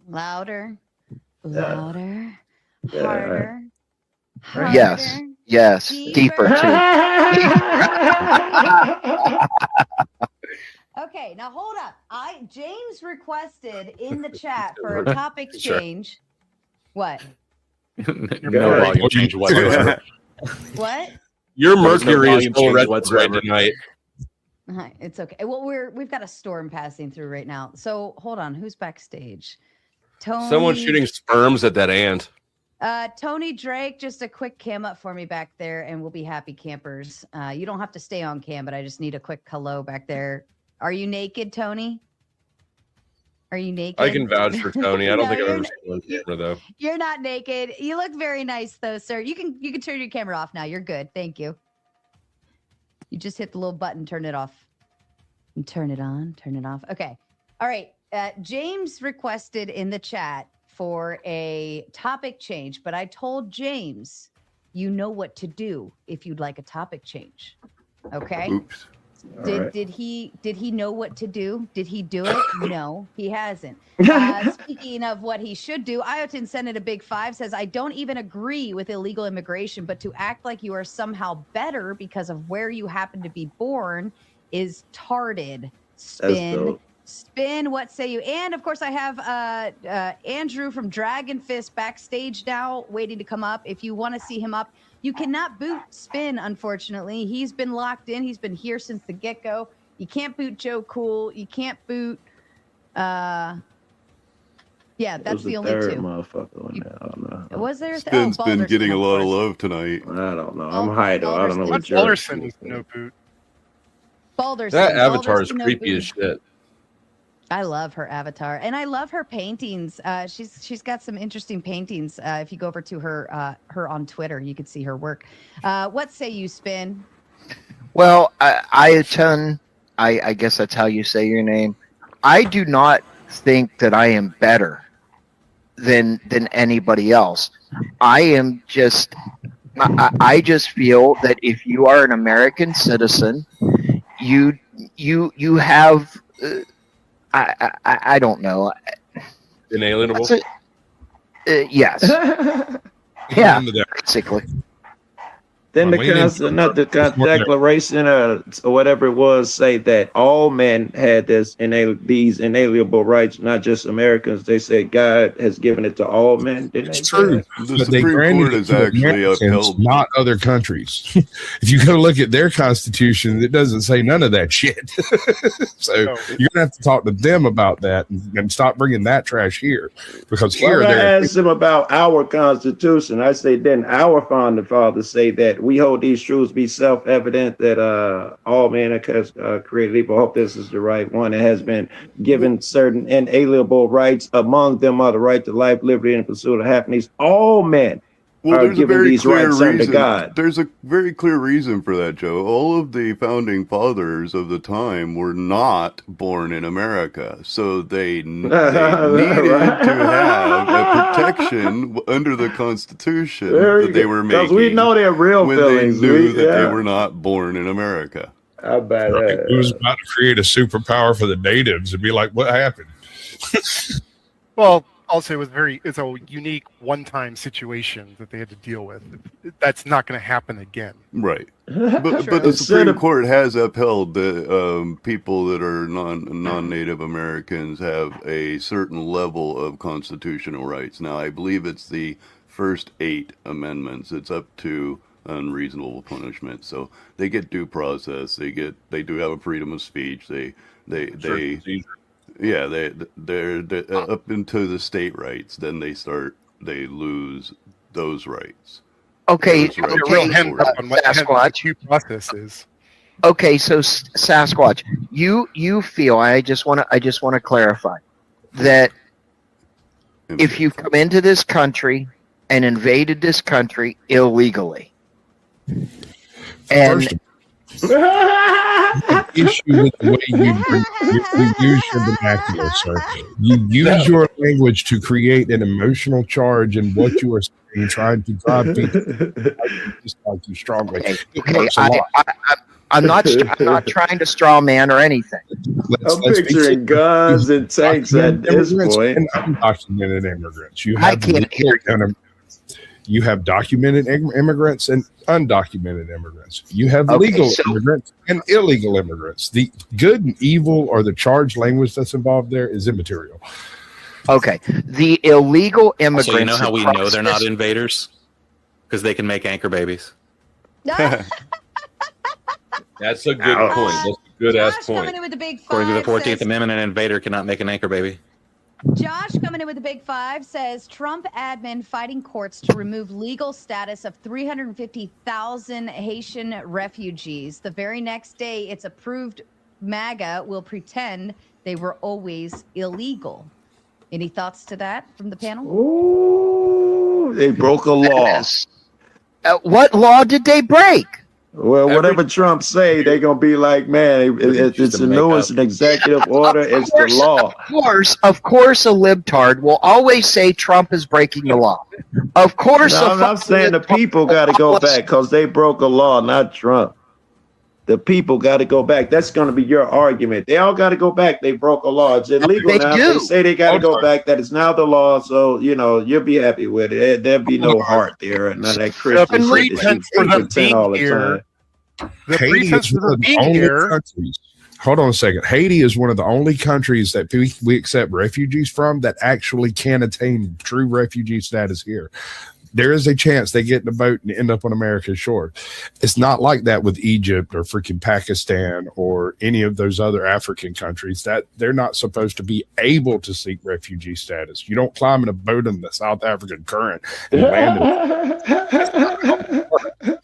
Louder,
Yeah.
louder,
Yeah,
harder, harder.
Yes. Yes. Deeper too.
Okay, now hold up. James requested in the chat for a topic change. What?
No volume change whatsoever.
What?
Your
There's no
Mercury is
volume
full
change
retrograde
whatsoever.
tonight.
It's okay. Well, we've got a storm passing through right now. So hold on. Who's backstage? Tony.
Someone's shooting sperms at that ant.
Tony Drake, just a quick cam up for me back there, and we'll be happy campers. You don't have to stay on cam, but I just need a quick hello back there. Are you naked, Tony? Are you naked?
I can vouch for Tony. I don't
No,
think I've
you're
ever
not-
seen one camera though.
You're not naked. You look very nice though, sir. You can turn your camera off now. You're good. Thank you. You just hit the little button, turn it off. And turn it on, turn it off. Okay. All right. James requested in the chat for a topic change, but I told James, you know what to do if you'd like a topic change. Okay?
Oops.
Did he know what to do? Did he do it? No, he hasn't. Speaking of what he should do, Iotin sent it a big 5, says, I don't even agree with illegal immigration, but to act like you are somehow better because of where you happen to be born is tarded. Spin, what say you? And of course, I have Andrew from Dragon Fist backstage now, waiting to come up. If you want to see him up, you cannot boot Spin, unfortunately. He's been locked in. He's been here since the get-go. You can't boot Joe Cool. You can't boot. Yeah, that's the only
third
two.
Motherfucker on there. I don't know.
Was there?
Spin's been
Balderson,
getting a
of
lot of
course.
love tonight.
I don't know. I'm high though. I don't know what
What's
you're.
Balderson is no boot.
Balderson.
That avatar is
Balderson, no
creepy
boot.
as shit.
I love her avatar, and I love her paintings. She's got some interesting paintings. If you go over to her on Twitter, you could see her work. What say you, Spin?
Well, Ayatun, I guess that's how you say your name. I do not think that I am better than anybody else. I am just. I just feel that if you are an American citizen, you have. I don't know.
Inalienable.
Yes. Yeah. Basically.
Then
Well, we didn't-
Declaration or whatever it was say that all men had these inalienable rights, not just Americans. They said God has given it to all men. Didn't
It's
they say
true.
that?
The
But they
Supreme
granted
Court
it
has
to
actually
Americans,
upheld.
not other countries. If you go look at their constitution, it doesn't say none of that shit. So
No.
you're gonna have to talk to them about that and stop bringing that trash here, because here
When I
they're
asked him about our Constitution, I say, didn't our founding fathers say that we hold these truths be self-evident that all men are created equal? I hope this is the right one. It has been given certain inalienable rights. Among them are the right to life, liberty, and the pursuit of happiness. All men
Well,
are
there's a
given
very
these
clear
rights under
reason.
God.
There's a very clear reason for that, Joe. All of the founding fathers of the time were not born in America, so they needed
Right.
to have a protection under the Constitution that they were
Because
making.
we know their real
when
feelings.
they knew that
Yeah.
they were not born in America.
I bet.
It was about to create a superpower for the natives and be like, what happened?
Well, also it's a unique one-time situation that they had to deal with. That's not going to happen again.
Right. But the
Instead
Supreme
of-
Court has upheld that people that are non-Native Americans have a certain level of constitutional rights. Now, I believe it's the first 8 amendments. It's up to unreasonable punishment. So they get due process. They do have a freedom of speech. They're up into the state rights. Then they lose those rights.
Okay.
Those rights
A real
are
heads up on what
Sasquatch.
due process is.
Okay, so Sasquatch, you feel, I just want to clarify that if you come into this country and invaded this country illegally, and
issue with the way you use your vernacular, sir. You use your language to create an emotional charge in what you are saying, trying to drive people too strongly.
Okay, I'm not trying to straw man or anything.
I'm picturing guns and tanks at this point.
And undocumented immigrants. You have documented immigrants and undocumented immigrants. You have legal immigrants and illegal immigrants. The good and evil or the charged language that's involved there is immaterial.
Okay. The illegal immigrants.
So you know how we know they're not invaders? Because they can make anchor babies.
That's a good point. That's a good ass point.
Coming in with the big
According to the 14th
says,
Amendment, an invader cannot make an anchor baby.
Josh coming in with the big 5 says Trump admin fighting courts to remove legal status of 350,000 Haitian refugees. The very next day it's approved, MAGA will pretend they were always illegal. Any thoughts to that from the panel?
Ooh, they broke a law.
What law did they break?
Well, whatever Trump say, they're going to be like, man, it's the newest executive order. It's the law.
Of course, a libtard will always say Trump is breaking the law. Of course.
No, I'm not saying the people got to go back because they broke a law, not Trump. The people got to go back. That's going to be your argument. They all got to go back. They broke a law. It's illegal now. They say they got to go back. That is now the law. So, you'll be happy with it. There'll be no heart there. None of that Christian shit that you pretend all the time.
Haiti is one of the only countries. Hold on a second. Haiti is one of the only countries that we accept refugees from that actually can attain true refugee status here. There is a chance they get in a boat and end up on America's shore. It's not like that with Egypt or freaking Pakistan or any of those other African countries that they're not supposed to be able to seek refugee status. You don't climb in a boat in the South African current and land in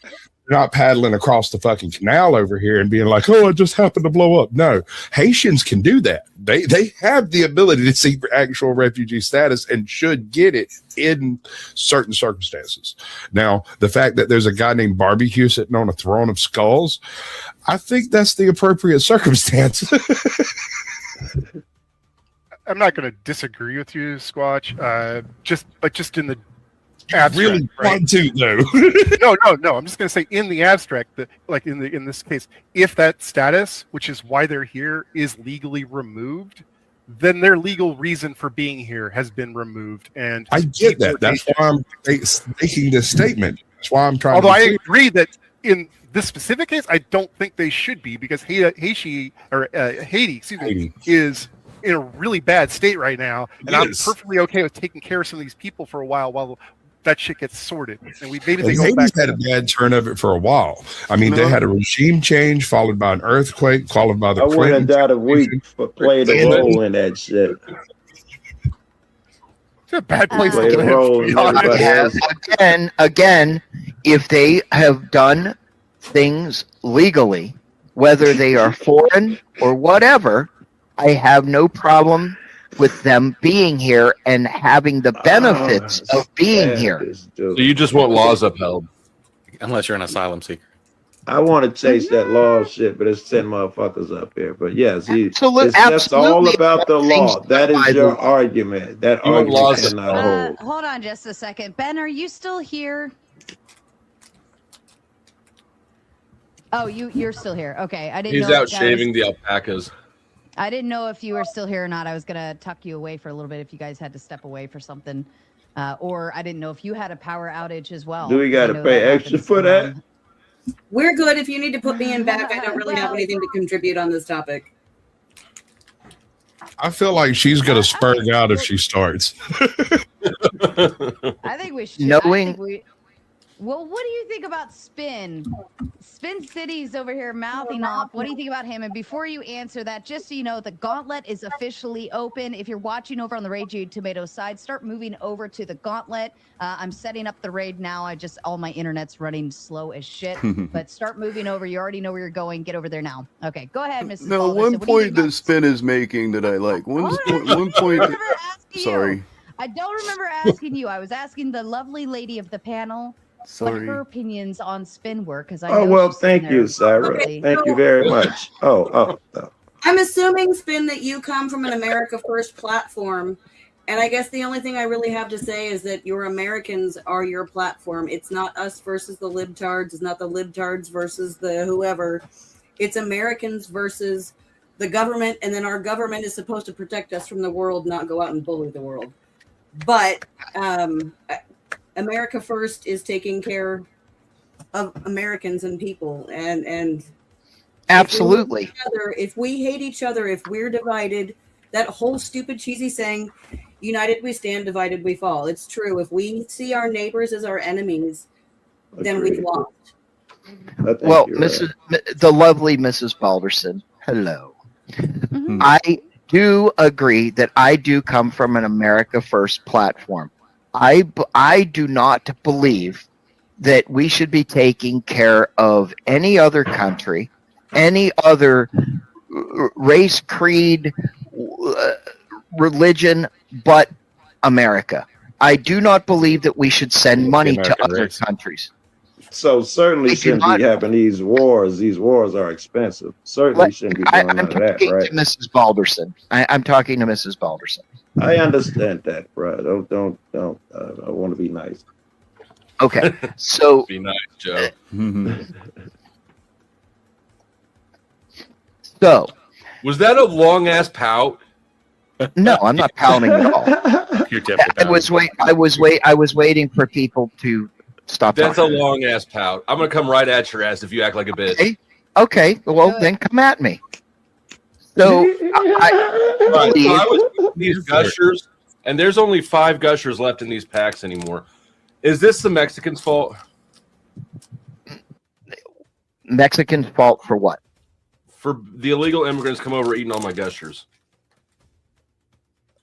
You're not paddling across the fucking canal over here and being like, oh, it just happened to blow up. No, Haitians can do that. They have the ability to seek actual refugee status and should get it in certain circumstances. Now, the fact that there's a guy named Barbecue sitting on a throne of skulls, I think that's the appropriate circumstance.
I'm not going to disagree with you, Squatch. Just in the abstract,
really want to though.
No. I'm just going to say in the abstract that, like in this case, if that status, which is why they're here, is legally removed, then their legal reason for being here has been removed. And
I get that. That's why I'm making this statement. That's why I'm trying.
Although I agree that in this specific case, I don't think they should be, because Haiti, excuse me, is in a really bad state right now, and I'm perfectly okay with taking care of some of these people for a while that shit gets sorted. And
Haiti's had a bad turn of it for a while. I mean, they had a regime change followed by an earthquake, followed by the
I wouldn't have died a week for playing a role in that shit.
It's a bad place to
live. Again, if they have done things legally, whether they are foreign or whatever, I have no problem with them being here and having the benefits of being here.
So you just want laws upheld?
Unless you're an asylum seeker.
I want to chase that law shit, but it's 10 motherfuckers up here. But yes, that's
absolutely
all about the law. That is your argument. That argument cannot hold.
Hold on just a second. Ben, are you still here? Oh, you're still here. Okay. I didn't know.
He's out shaving the alpacas.
I didn't know if you were still here or not. I was going to tuck you away for a little bit if you guys had to step away for something. Or I didn't know if you had a power outage as well.
Do we got to pay extra for that?
We're good. If you need to put me in back, I don't really have anything to contribute on this topic.
I feel like she's going to spurg out if she starts.
I think we should. Well, what do you think about Spin? Spin City's over here mouthing off. What do you think about him? And before you answer that, just so you know, the gauntlet is officially open. If you're watching over on the Raging Tomato side, start moving over to the gauntlet. I'm setting up the raid now. All my internet's running slow as shit. But start moving over. You already know where you're going. Get over there now. Okay, go ahead, Mrs.
No, one point that Spin is making that I like. One point. Sorry.
I don't remember asking you. I was asking the lovely lady of the panel.
Sorry.
her opinions on spin work, because I
Oh
know
well,
she's sitting
thank you,
there
Sarah.
really-
Thank you very much. Oh.
I'm assuming, Spin, that you come from an America First platform. And I guess the only thing I really have to say is that your Americans are your platform. It's not us versus the libtards. It's not the libtards versus the whoever. It's Americans versus the government. And then our government is supposed to protect us from the world, not go out and bully the world. But America First is taking care of Americans and people. And
Absolutely.
If we hate each other, if we're divided, that whole stupid cheesy saying, united we stand, divided we fall. It's true. If we see our neighbors as our enemies, then we've lost.
Well, the lovely Mrs. Balderson, hello. I do agree that I do come from an America First platform. I do not believe that we should be taking care of any other country, any other race, creed, religion, but America. I do not believe that we should send money to other countries.
So certainly shouldn't be having these wars. These wars are expensive. Certainly shouldn't be doing none of that, right?
I'm talking to Mrs. Balderson. I'm talking to Mrs. Balderson.
I understand that, bro. Don't. I want to be nice.
Okay, so
be nice, Joe.
So,
was that a long ass pout?
No, I'm not pouting at all. I was waiting for people to stop.
That's
talking.
a long ass pout. I'm gonna come right at your ass if you act like a bitch.
Okay, well then come at me. So
I was these gushers, and there's only 5 gushers left in these packs anymore. Is this the Mexicans' fault?
Mexicans' fault for what?
For the illegal immigrants come over eating all my gushers.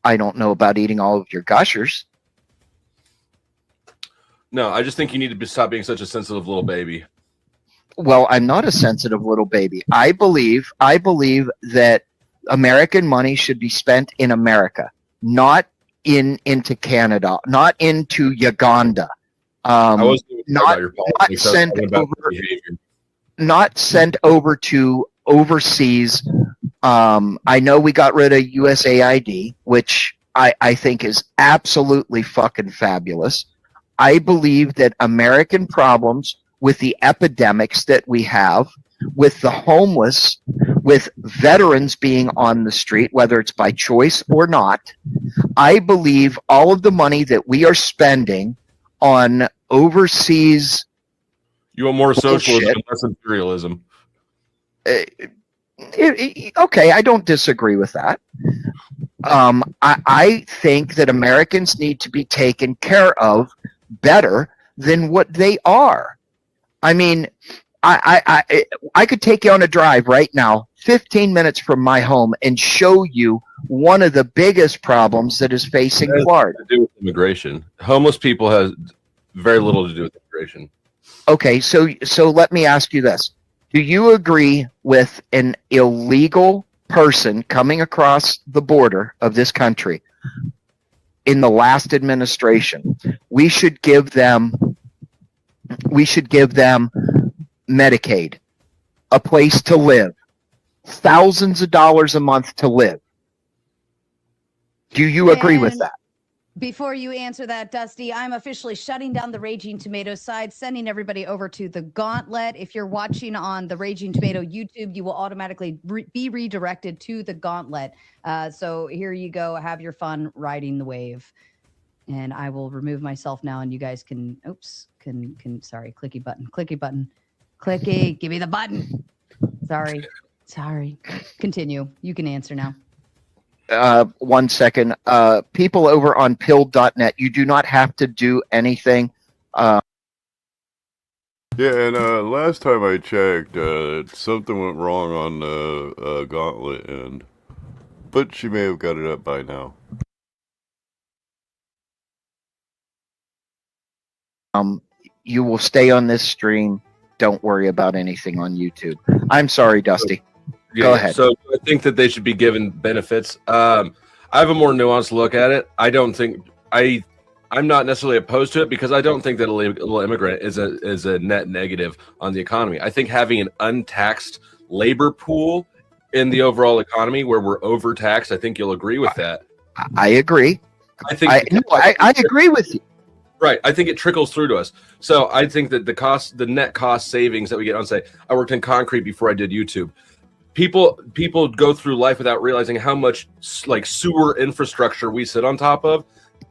I don't know about eating all of your gushers.
No, I just think you need to stop being such a sensitive little baby.
Well, I'm not a sensitive little baby. I believe that American money should be spent in America, not into Canada, not into Uganda. Not sent over to overseas. I know we got rid of USAID, which I think is absolutely fucking fabulous. I believe that American problems with the epidemics that we have, with the homeless, with veterans being on the street, whether it's by choice or not, I believe all of the money that we are spending on overseas.
You want more socialism and less imperialism.
Okay, I don't disagree with that. I think that Americans need to be taken care of better than what they are. I mean, I could take you on a drive right now, 15 minutes from my home, and show you one of the biggest problems that is facing Florida.
To do with immigration. Homeless people has very little to do with immigration.
Okay, so let me ask you this. Do you agree with an illegal person coming across the border of this country in the last administration? We should give them Medicaid, a place to live, thousands of dollars a month to live. Do you agree with that?
Before you answer that, Dusty, I'm officially shutting down the Raging Tomato side, sending everybody over to the Gauntlet. If you're watching on the Raging Tomato YouTube, you will automatically be redirected to the Gauntlet. So here you go. Have your fun riding the wave. And I will remove myself now, and you guys can, sorry, clicky button. Clicky, give me the button. Sorry. Continue. You can answer now.
1 second. People over on pilled.net, you do not have to do anything.
Yeah, and last time I checked, something went wrong on the Gauntlet end, but she may have got it up by now.
You will stay on this stream. Don't worry about anything on YouTube. I'm sorry, Dusty. Go ahead.
So I think that they should be given benefits. I have a more nuanced look at it. I I'm not necessarily opposed to it because I don't think that illegal immigrant is a net negative on the economy. I think having an untaxed labor pool in the overall economy where we're overtaxed, I think you'll agree with that.
I agree.
I think
I agree with you.
Right. I think it trickles through to us. So I think that the net cost savings that we get on, say, I worked in concrete before I did YouTube. People go through life without realizing how much like sewer infrastructure we sit on top of.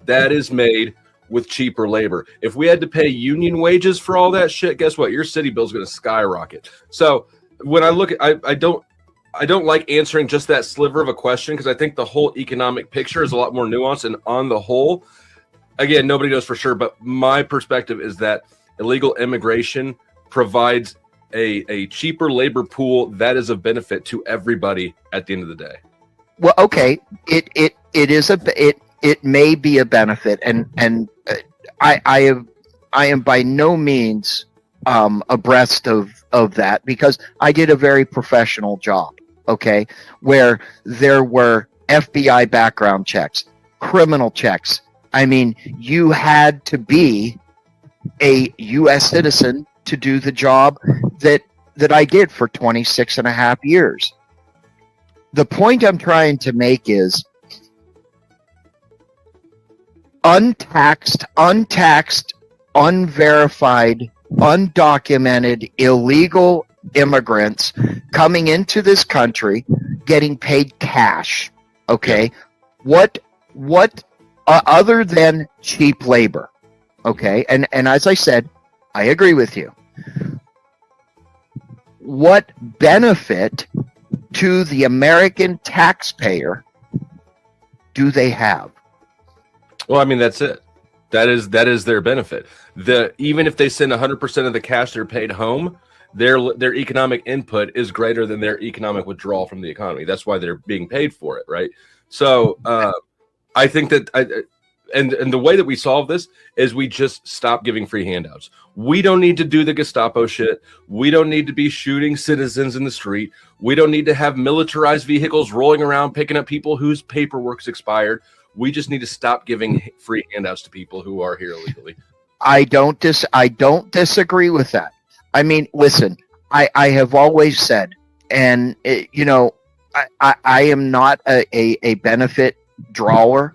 That is made with cheaper labor. If we had to pay union wages for all that shit, guess what? Your city bill is going to skyrocket. So when I look at, I don't like answering just that sliver of a question because I think the whole economic picture is a lot more nuanced. And on the whole, again, nobody knows for sure, but my perspective is that illegal immigration provides a cheaper labor pool that is of benefit to everybody at the end of the day.
Well, okay, it may be a benefit, and I am by no means abreast of that because I did a very professional job, okay, where there were FBI background checks, criminal checks. I mean, you had to be a U.S. citizen to do the job that I did for 26 and a half years. The point I'm trying to make is untaxed, unverified, undocumented, illegal immigrants coming into this country getting paid cash. Okay. What other than cheap labor? Okay. And as I said, I agree with you. What benefit to the American taxpayer do they have?
Well, I mean, that's it. That is their benefit. Even if they send 100% of the cash they're paid home, their economic input is greater than their economic withdrawal from the economy. That's why they're being paid for it, right? So I think that and the way that we solve this is we just stop giving free handouts. We don't need to do the Gestapo shit. We don't need to be shooting citizens in the street. We don't need to have militarized vehicles rolling around picking up people whose paperwork's expired. We just need to stop giving free handouts to people who are here illegally.
I don't disagree with that. I mean, listen, I have always said, and I am not a benefit drawer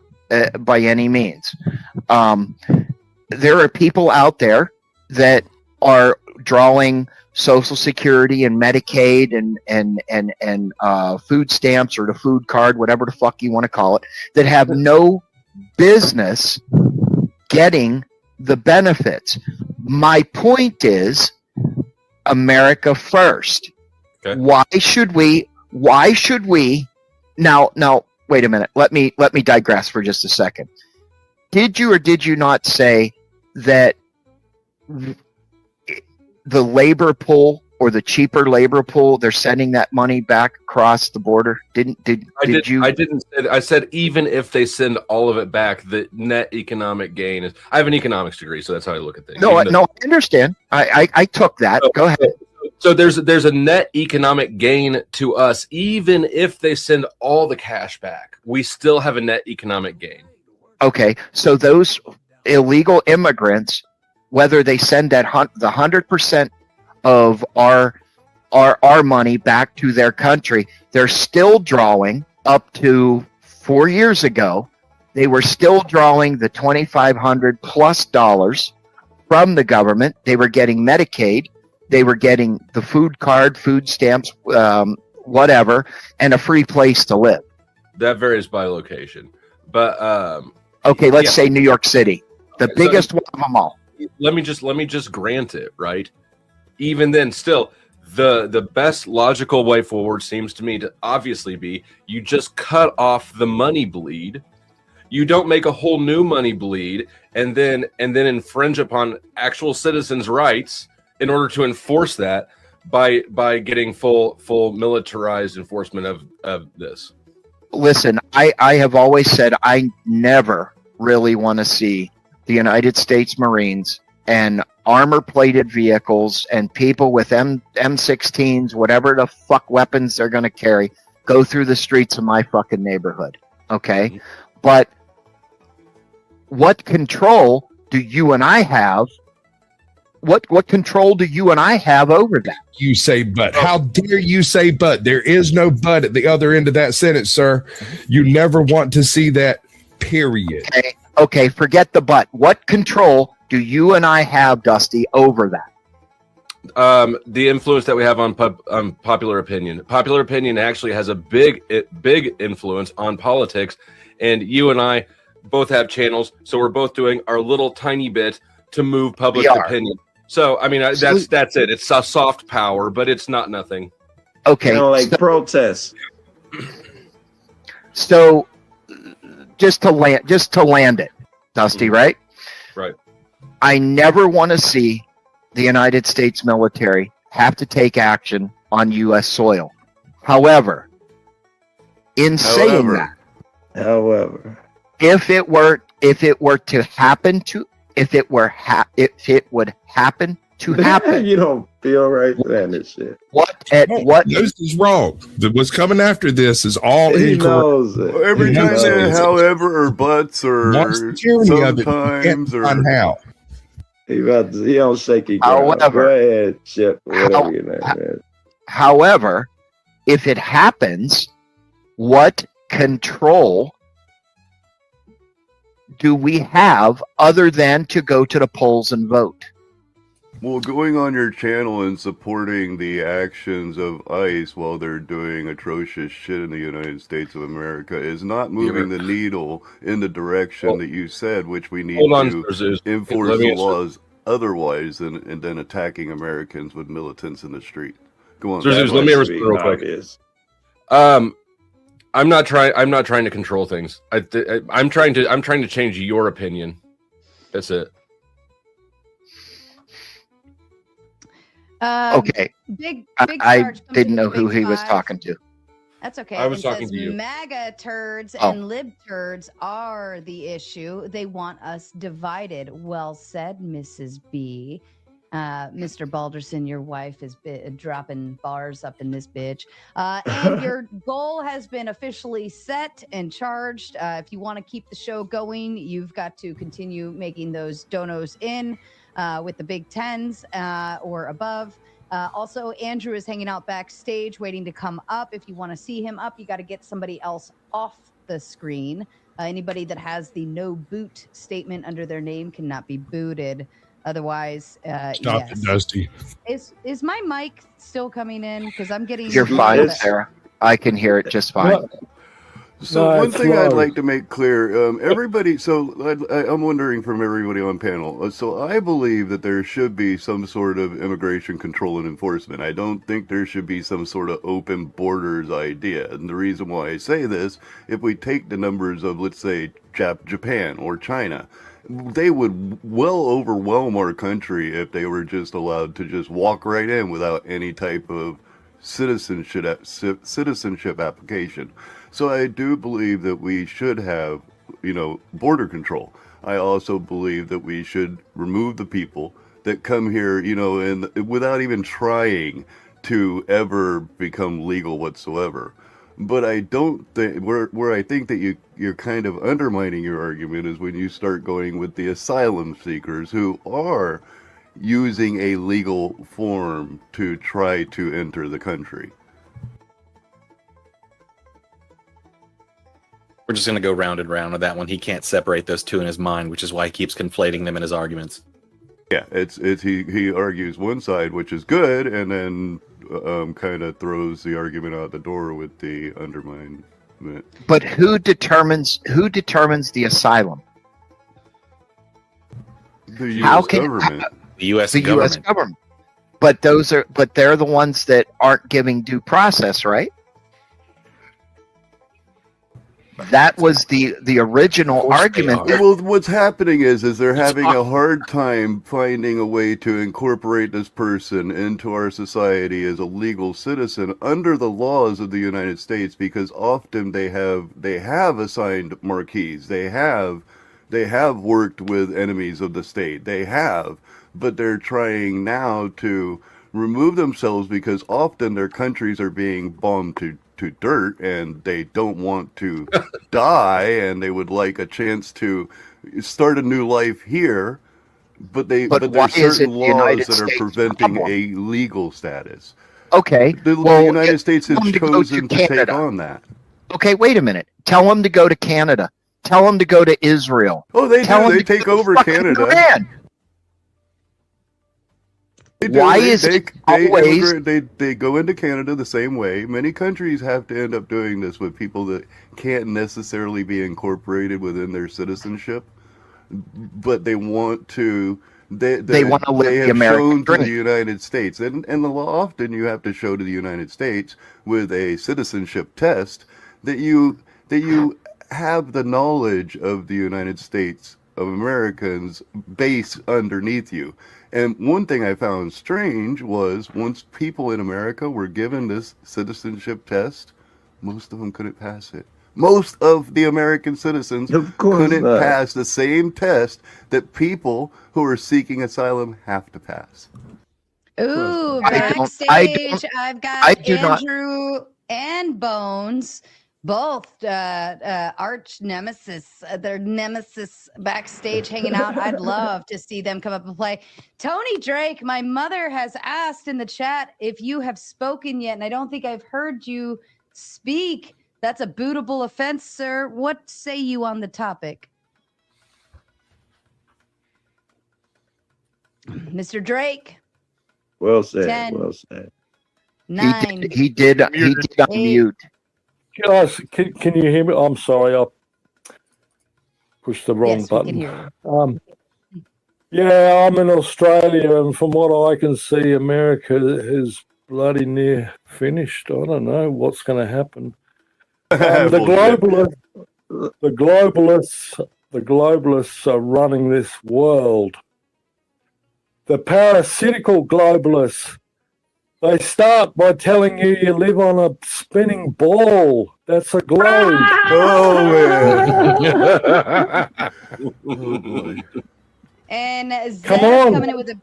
by any means. There are people out there that are drawing Social Security and Medicaid and food stamps or the food card, whatever the fuck you want to call it, that have no business getting the benefits. My point is America first. Okay. Why should we now wait a minute. Let me digress for just a second. Did you or did you not say that the labor pool or the cheaper labor pool, they're sending that money back across the border? I didn't say,
I said even if they send all of it back, the net economic gain is. I have an economics degree, so that's how I look at things.
No, I understand. I took that. Go ahead.
So there's a net economic gain to us, even if they send all the cash back. We still have a net economic gain.
Okay, so those illegal immigrants, whether they send that the 100% of our money back to their country, they're still drawing up to 4 years ago. They were still drawing the $2,500+ from the government. They were getting Medicaid. They were getting the food card, food stamps, whatever, and a free place to live.
That varies by location, but
okay, let's say New York City, the biggest one of them all.
Let me just grant it, right? Even then, still, the best logical way forward seems to me to obviously be you just cut off the money bleed. You don't make a whole new money bleed, and then infringe upon actual citizens' rights in order to enforce that by getting full militarized enforcement of this.
Listen, I have always said I never really want to see the United States Marines and armor-plated vehicles and people with M16s, whatever the fuck weapons they're going to carry, go through the streets of my fucking neighborhood. Okay? But what control do you and I have? What control do you and I have over that?
You say but. How dare you say but? There is no but at the other end of that sentence, sir. You never want to see that, period.
Okay, forget the but. What control do you and I have, Dusty, over that?
The influence that we have on popular opinion. Popular opinion actually has a big influence on politics, and you and I both have channels, so we're both doing our little tiny bit to move public opinion. So, I mean, that's it. It's a soft power, but it's not nothing.
Okay,
like protests.
So, just to land it, Dusty, right?
Right.
I never want to see the United States military have to take action on U.S. soil. However, saying that, if it would happen to happen,
you don't feel right saying this shit.
What?
This is wrong. What's coming after this is all incorrect.
Every time they however or buts or sometimes or
how. He don't shake it.
However,
go ahead, Chip. Whatever your name is.
However, if it happens, what control do we have other than to go to the polls and vote?
Well, going on your channel and supporting the actions of ICE while they're doing atrocious shit in the United States of America is not moving the needle in the direction that you said, which we need to enforce the laws otherwise and then attacking Americans with militants in the street. Go on.
Let me respond real quick. I'm not trying to control things. I'm trying to change your opinion. That's it.
Okay. I didn't know who he was talking to.
That's okay.
I was talking to you.
MAGA turds and lib turds are the issue. They want us divided. Well said, Mrs. B. Mr. Balderson, your wife is dropping bars up in this bitch. And your goal has been officially set and charged. If you want to keep the show going, you've got to continue making those donos in with the big tens or above. Also, Andrew is hanging out backstage waiting to come up. If you want to see him up, you got to get somebody else off the screen. Anybody that has the no boot statement under their name cannot be booted. Otherwise,
Stop it, Dusty.
Is my mic still coming in? Because I'm getting.
You're fine, Sarah. I can hear it just fine.
So one thing I'd like to make clear, everybody. So I'm wondering from everybody on panel. So I believe that there should be some sort of immigration control and enforcement. I don't think there should be some sort of open borders idea. And the reason why I say this, if we take the numbers of, let's say, Japan or China, they would well overwhelm our country if they were just allowed to just walk right in without any type of citizenship application. So I do believe that we should have, border control. I also believe that we should remove the people that come here, and without even trying to ever become legal whatsoever. But I don't think where I think that you're kind of undermining your argument is when you start going with the asylum seekers who are using a legal form to try to enter the country.
We're just going to go round and round with that one. He can't separate those two in his mind, which is why he keeps conflating them in his arguments.
Yeah, he argues one side, which is good, and then kind of throws the argument out the door with the undermine.
But who determines the asylum?
The U.S. government.
The U.S.
government. But they're the ones that aren't giving due process, right? That was the original argument.
Well, what's happening is they're having a hard time finding a way to incorporate this person into our society as a legal citizen under the laws of the United States, because often they have assigned marquees. They have worked with enemies of the state. But they're trying now to remove themselves because often their countries are being bombed to dirt, and they don't want to die, and they would like a chance to start a new life here, but
why
there's
is
certain
it the
laws
United
that are
States
preventing
problem?
a legal status.
Okay,
The
well,
United States has
tell them to go
chosen to take
Canada.
on that.
Okay, wait a minute. Tell them to go to Canada. Tell them to go to Israel.
Oh, they
Tell
do.
them
They
to
take
go to
over
fucking
Canada.
Iran.
They do.
Why
They-
is
they,
it
they
always-
they go into Canada the same way. Many countries have to end up doing this with people that can't necessarily be incorporated within their citizenship, but they want to.
They want to live
they
the
have
American
shown to the
dream.
United States, and the law often you have to show to the United States with a citizenship test that you have the knowledge of the United States of Americans base underneath you. And one thing I found strange was once people in America were given this citizenship test, most of them couldn't pass it. Most of the American citizens couldn't
not.
pass the same test that people who are seeking asylum have to pass.
Ooh,
I don't-
backstage, I've
I
got
do not-
Andrew and Bones, both arch nemesis. They're nemesis backstage hanging out. I'd love to see them come up and play. Tony Drake, my mother has asked in the chat if you have spoken yet, and I don't think I've heard you speak. That's a bootable offense, sir. What say you on the topic? Mr. Drake,
Well said.
10,
Well said.
9.
He did unmute.
Guys, can you hear me? I'm sorry, I pushed the wrong
Yes, we can
button.
hear you.
Yeah, I'm in Australia, and from what I can see, America is bloody near finished. I don't know what's going to happen. The globalists are running this world. The parasitical globalists. They start by telling you you live on a spinning ball. That's a globe.
Oh, man. Oh, boy.
And Zeb
Come on.
coming in with a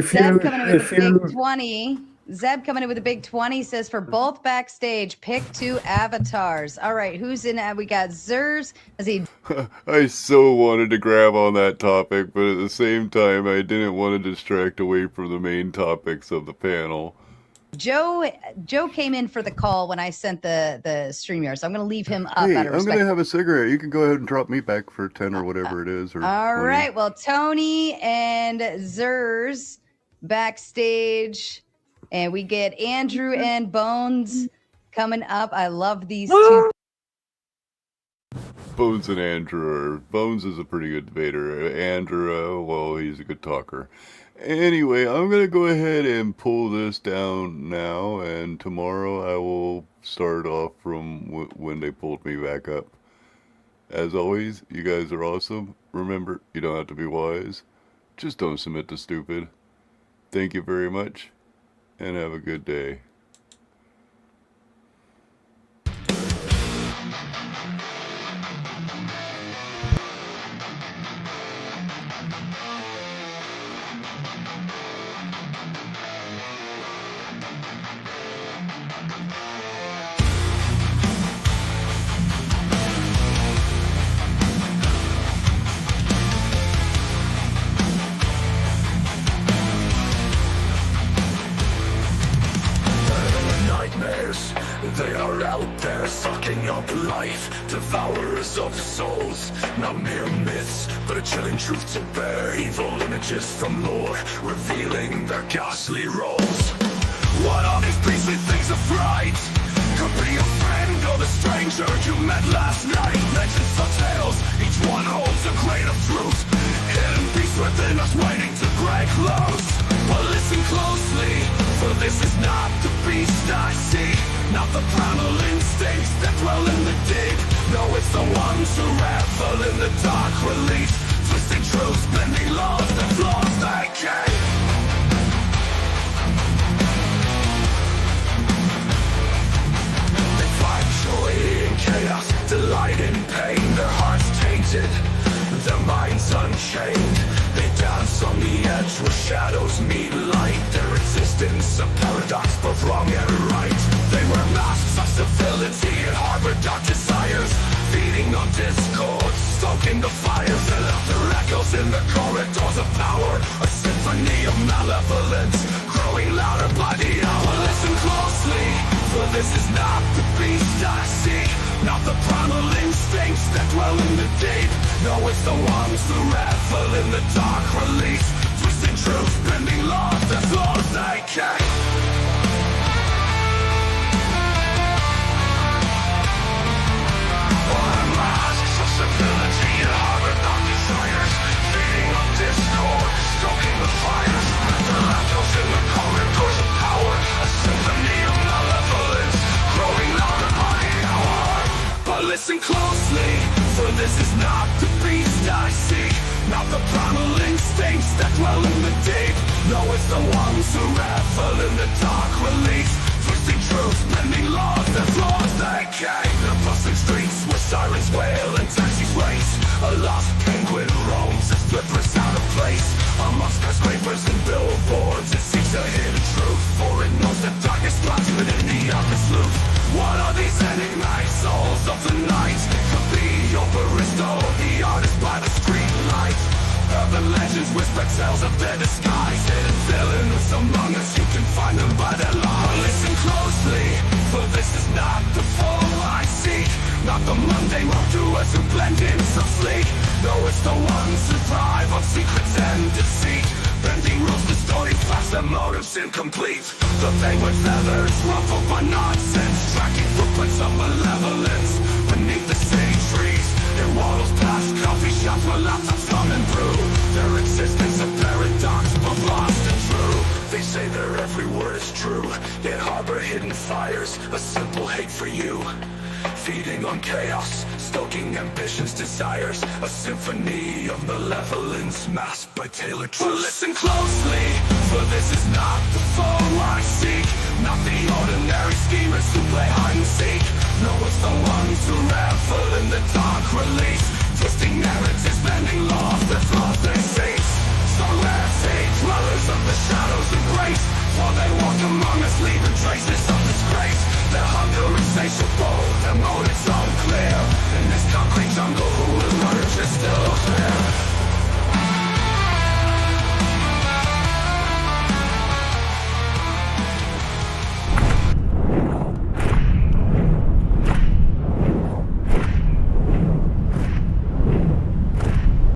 Zeb coming in with a big 20. Zeb coming in with a big 20 says for both backstage, pick 2 avatars. All right, who's in? We got Zers. Is he?
I so wanted to grab on that topic, but at the same time, I didn't want to distract away from the main topics of the panel.
Joe came in for the call when I sent the StreamYard, so I'm going to leave him up
Hey,
out of
I'm
respect.
going to have a cigarette. You can go ahead and drop me back for 10 or whatever it is. Or
All
20.
right, well, Tony and Zers backstage. And we get Andrew and Bones coming up. I love these two.
Bones and Andrew. Bones is a pretty good debater. Andrew, well, he's a good talker. Anyway, I'm going to go ahead and pull this down now, and tomorrow I will start off from when they pulled me back up. As always, you guys are awesome. Remember, you don't have to be wise. Just don't submit to stupid. Thank you very much, and have a good day.
Nightmares, they are out there sucking up life, devourers of souls, not mere myths, but a chilling truth to bear. Evil images from lore, revealing their ghastly roles. What are these beastly things of fright? Could be a friend or the stranger you met last night. Legends of tales, each one holds a grain of truth. Hidden beasts within us waiting to break loose. But listen closely, for this is not the beast I see. Not the primal instincts that dwell in the deep. No, it's the ones who revel in the dark relief. Twisting truths, bending laws, the flaws they keep. They find joy in chaos, delight in pain. Their hearts tainted, their minds unchained. They dance on the edge where shadows meet light. Their existence a paradox, both wrong and right. They wear masks of civility and harbor dark desires, feeding on discord. stoking the fires, and laughter echoes in the corridors of power. A symphony of malevolence, growing louder by the hour. Listen closely, for this is not the beast I seek, not the primal instincts that dwell in the deep. No, it's the ones who revel in the dark release, twisting truth, bending laws as laws they can. Civility and harbor not desires, feeding on discord, stoking the fires. The rattles in the corridors of power, a symphony of malevolence, growing louder by the hour. But listen closely, for this is not the beast I seek, not the primal instincts that dwell in the deep. No, it's the ones who revel in the dark release, twisting truth, bending laws that flaws they came. The bustling streets where sirens wail and taxis race, a lost penguin roams its flippers out of place. Among skyscrapers and billboards it seeks a hidden truth, for it knows the darkness lies within the absolute. What are these enigmatic souls of the night? Could be your barista or the artist by the street light. Urban legends whisper tales of their disguise, hidden villains among us, you can find them by their lies. Listen closely, for this is not the foe I seek, not the mundane wrongdoers who blend in so sleek. No, it's the ones who thrive on secrets and deceit, bending rules, distorting facts, their motives incomplete. The penguin feathers ruffled by nonsense, tracking footprints of malevolence beneath the city trees. It waddles past coffee shops where laptops come and brew, their existence a paradox, both lost and true. They say their every word is true, yet harbor hidden fires, a simple hate for you. Feeding on chaos, stoking ambition's desires, a symphony of malevolence masked by tailored truth. But listen closely, for this is not the foe I seek, not the ordinary schemers who play hide and seek. No, it's the ones who revel in the dark release, twisting narratives, bending laws that flaws they cease. Songless hate, dwellers of the shadows of grace, for they walk among us, leaving traces of disgrace. Their hunger insatiable, their motives unclear. In this concrete jungle, who will emerge is still clear.